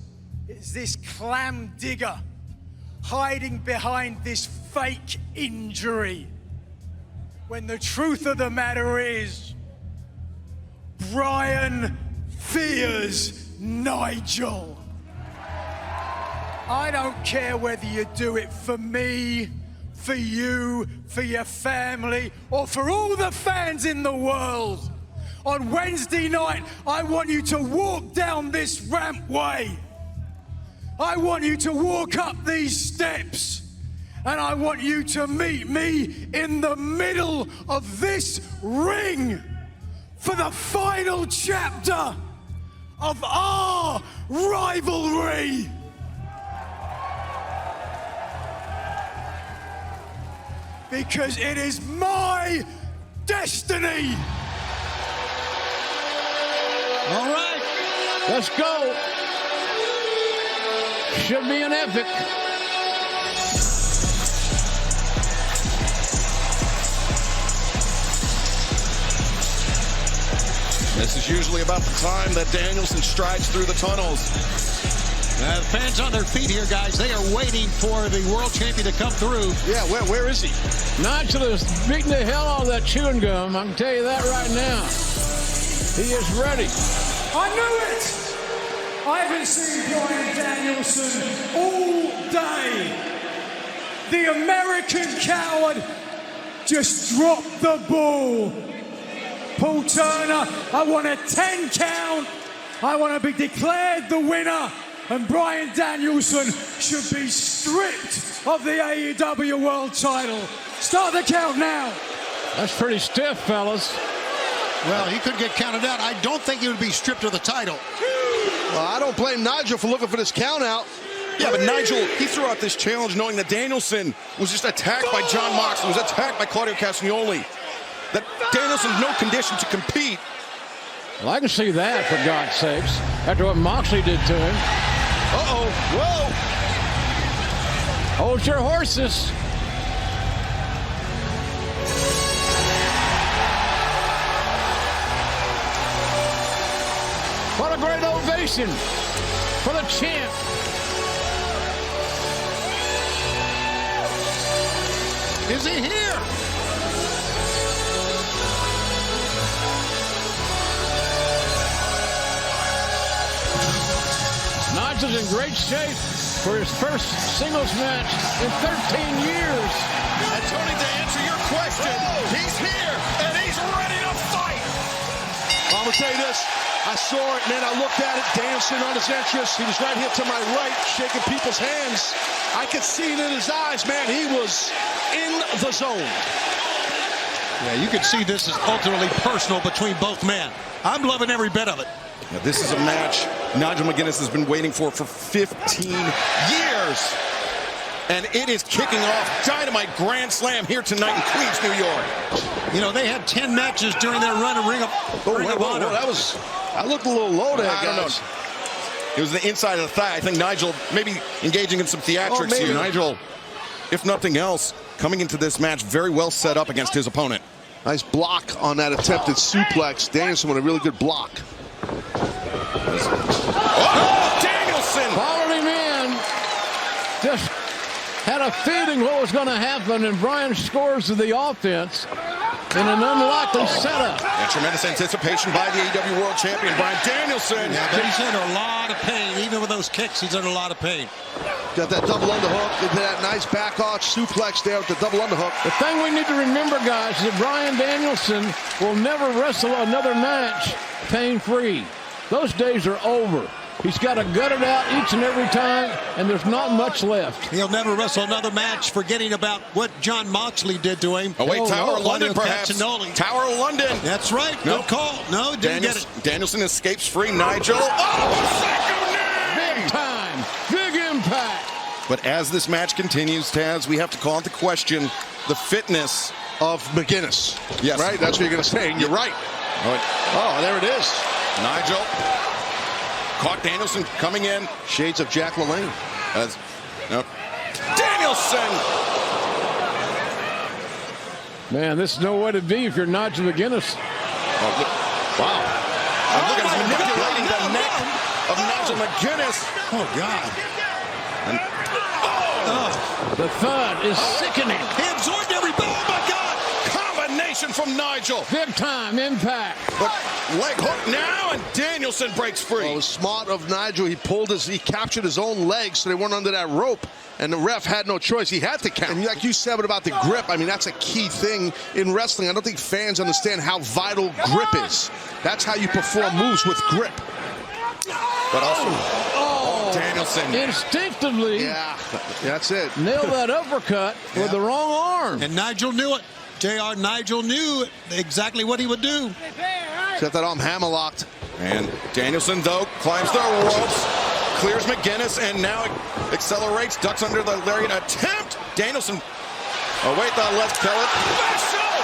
is this clam digger hiding behind this fake injury. When the truth of the matter is, Bryan fears Nigel. I don't care whether you do it for me, for you, for your family, or for all the fans in the world. On Wednesday night, I want you to walk down this rampway. I want you to walk up these steps. And I want you to meet me in the middle of this ring for the final chapter of our rivalry. Because it is my destiny. All right, let's go. Should be an epic. This is usually about the time that Danielson strides through the tunnels. Fans on their feet here, guys. They are waiting for the world champion to come through. Yeah, where is he? Nigel is beating the hell out of that chewing gum. I can tell you that right now. He is ready. I knew it! I haven't seen Bryan Danielson all day. The American coward just dropped the ball. Paul Turner, I want a 10 count. I want to be declared the winner. And Bryan Danielson should be stripped of the AEW World title. Start the count now. That's pretty stiff, fellas. Well, he could get counted out. I don't think he would be stripped of the title. Well, I don't blame Nigel for looking for this count out. Yeah, but Nigel, he threw out this challenge knowing that Danielson was just attacked by Jon Moxley, was attacked by Claudio Castagnoli. That Danielson's no condition to compete. Well, I can see that, for God's sakes, after what Moxley did to him. Uh-oh, whoa! Hold your horses. What a great ovation for the champ. Is he here? Nigel's in great shape for his first singles match in 13 years. And Tony, to answer your question, he's here and he's ready to fight. I'm gonna tell you this. I saw it, man. I looked at it. Danielson on his entrance. He was right here to my right, shaking people's hands. I could see it in his eyes, man. He was in the zone. Yeah, you can see this is ultimately personal between both men. I'm loving every bit of it. Now, this is a match Nigel McGuinness has been waiting for 15 years. And it is kicking off Dynamite Grand Slam here tonight in Queens, New York. You know, they had 10 matches during their run of Ring of Honor. I looked a little low there, guys. I don't know. It was the inside of the thigh. I think Nigel maybe engaging in some theatrics here. Nigel, if nothing else, coming into this match very well set up against his opponent. Nice block on that attempted suplex. Danielson with a really good block. Oh, Danielson! Followed him in. Just had a feeling what was going to happen, and Bryan scores the offense in an unlikely setup. And tremendous anticipation by the AEW World Champion, Bryan Danielson. Yeah, but he's under a lot of pain. Even with those kicks, he's under a lot of pain. Got that double underhook into that nice back arch suplex there with the double underhook. The thing we need to remember, guys, is that Bryan Danielson will never wrestle another match pain-free. Those days are over. He's got to gut it out each and every time, and there's not much left. He'll never wrestle another match, forgetting about what Jon Moxley did to him. Oh, wait, Tower of London, perhaps. Tower of London. That's right. Good call. No, didn't get it. Danielson escapes free. Nigel. Oh, big time. Big impact. But as this match continues, Taz, we have to call into question the fitness of McGuinness. Yes. Right? That's what you're going to say, and you're right. Oh, there it is. Nigel. Caught Danielson coming in. Shades of Jack LaLanne. Nope. Danielson! Man, this is no way to be if you're Nigel McGuinness. Wow. Look at him manipulating the neck of Nigel McGuinness. Oh, God. The thud is sickening. He absorbed every ball. Oh, my God. Combination from Nigel. Big time impact. But leg hook now, and Danielson breaks free. Well, it was smart of Nigel. He captured his own legs so they weren't under that rope. And the ref had no choice. He had to count. And like you said about the grip, I mean, that's a key thing in wrestling. I don't think fans understand how vital grip is. That's how you perform moves, with grip. But also, Danielson. Instinctively. Yeah, that's it. Nailed that uppercut with the wrong arm. And Nigel knew it. JR, Nigel knew exactly what he would do. Got that arm hammerlocked. And Danielson, though, climbs the ropes, clears McGuinness, and now accelerates, ducks under the lariat attempt. Danielson, oh wait, the left pellet. Special!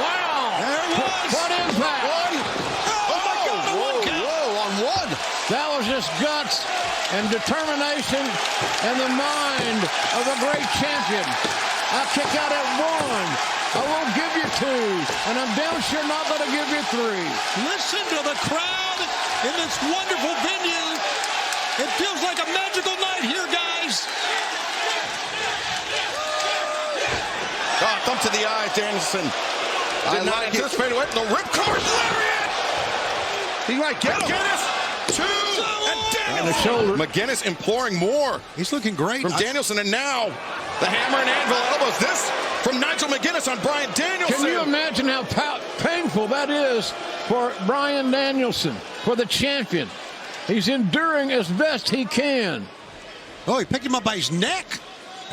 Wow! There it was! What impact! One. Oh my God, whoa, on one. That was just guts and determination and the mind of a great champion. I'll kick out at one. I won't give you two, and I'm damn sure not going to give you three. Listen to the crowd in this wonderful venue. It feels like a magical night here, guys. Oh, thump to the eye, Danielson. Did not anticipate it. The ripcord lariat. He might get him. McGuinness, two, and Danielson. And the shoulder. McGuinness imploring more. He's looking great. From Danielson, and now the hammer and anvil elbows. This from Nigel McGuinness on Bryan Danielson. Can you imagine how painful that is for Bryan Danielson, for the champion? He's enduring as best he can. Oh, he picked him up by his neck.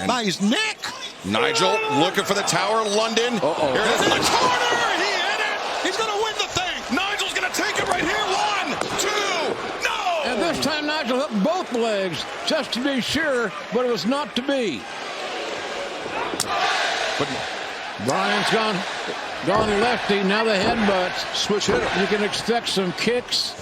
By his neck. Nigel looking for the Tower of London. Uh-oh. Here it is in the corner. He hit it. He's going to win the thing. Nigel's going to take it right here. 1, 2, no. And this time Nigel hooked both legs just to be sure, but it was not to be. But Bryan's gone lefty. Now the headbutts. Switch hitter. You can expect some kicks.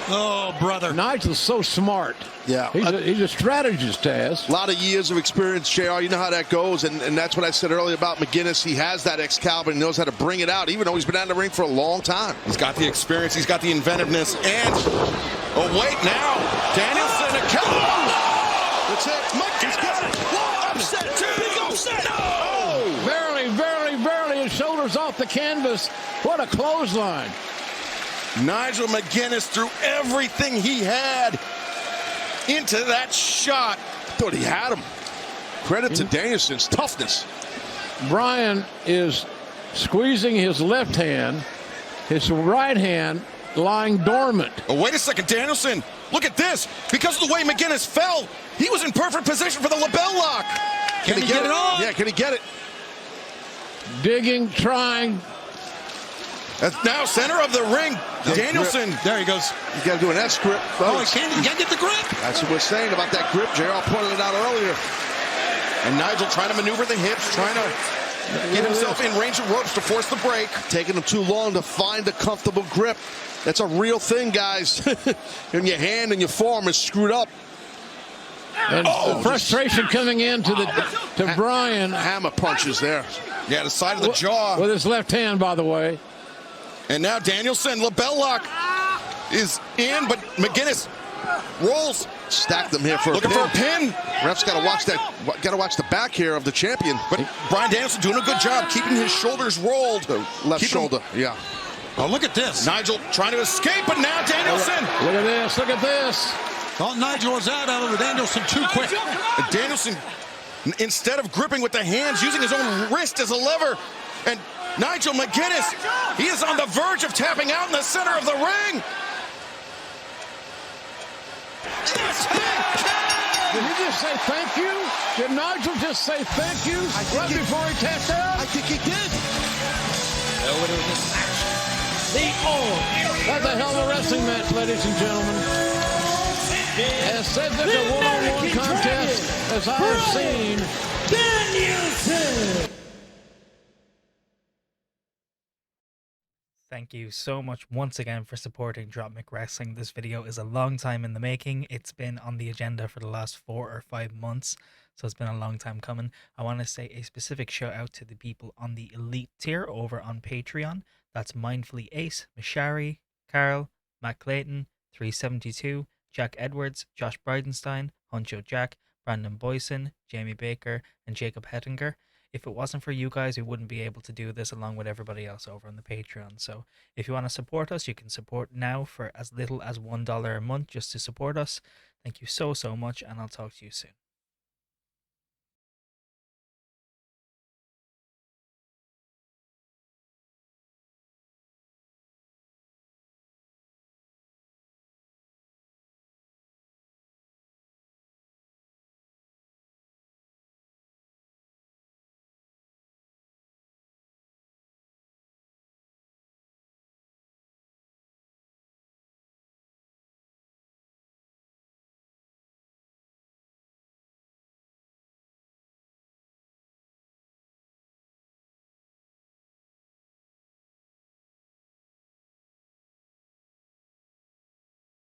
Oh, brother. Nigel's so smart. Yeah. He's a strategist, Taz. A lot of years of experience, JR. You know how that goes, and that's what I said earlier about McGuinness. He has that Excalibur and knows how to bring it out, even though he's been out in the ring for a long time. He's got the experience. He's got the inventiveness. And, oh, wait, now, Danielson, a kill. That's it. McGuinness got it. One, upset, two, big upset. No. Barely his shoulders off the canvas. What a clothesline. Nigel McGuinness threw everything he had into that shot. Thought he had him. Credit to Danielson's toughness. Bryan is squeezing his left hand, his right hand lying dormant. Oh, wait a second, Danielson. Look at this. Because of the way McGuinness fell, he was in perfect position for the label lock. Can he get it on? Yeah, can he get it? Digging, trying. That's now center of the ring. Danielson. Grip. There he goes. You got to do an S grip. Oh, he can't get the grip. That's what we're saying about that grip. JR pointed it out earlier. And Nigel trying to maneuver the hips, trying to get himself in range of ropes to force the break. Taking him too long to find a comfortable grip. That's a real thing, guys. And your hand and your forearm is screwed up. And frustration coming in to Bryan. Hammer punches there. Yeah, the side of the jaw. With his left hand, by the way. And now Danielson, label lock is in, but McGuinness rolls. Stacked them here for Looking a pin. for a pin. Ref's got to watch that. Got to watch the back here of the champion. But Bryan Danielson doing a good job keeping his shoulders rolled. The left shoulder. Yeah. Oh, look at this. Nigel trying to escape, but now Danielson. Look at this. Look at this. Oh, Nigel was out of Danielson too quick. And Danielson, instead of gripping with the hands, using his own wrist as a lever. And Nigel McGuinness, he is on the verge of tapping out in the center of the ring. Did he just say thank you? Did Nigel just say thank you right before he tapped out? I think he did. The winner of this match, the All-Area. That's a hell of a wrestling match, ladies and gentlemen. As said, there's a one-on-one contest as I have seen. Danielson. Thank you so much once again for supporting Dropmick Wrestling. This video is a long time in the making. It's been on the agenda for the last 4 or 5 months, so it's been a long time coming. I want to say a specific shout out to the people on the elite tier over on Patreon. That's Mindfully Ace, Mishari, Carl, Matt Clayton, 372, Jack Edwards, Josh Bridenstine, Huncho Jack, Brandon Boyson, Jamie Baker, and Jacob Hettinger. If it wasn't for you guys, we wouldn't be able to do this along with everybody else over on the Patreon. So if you want to support us, you can support now for as little as $1 a month just to support us. Thank you so much, and I'll talk to you soon.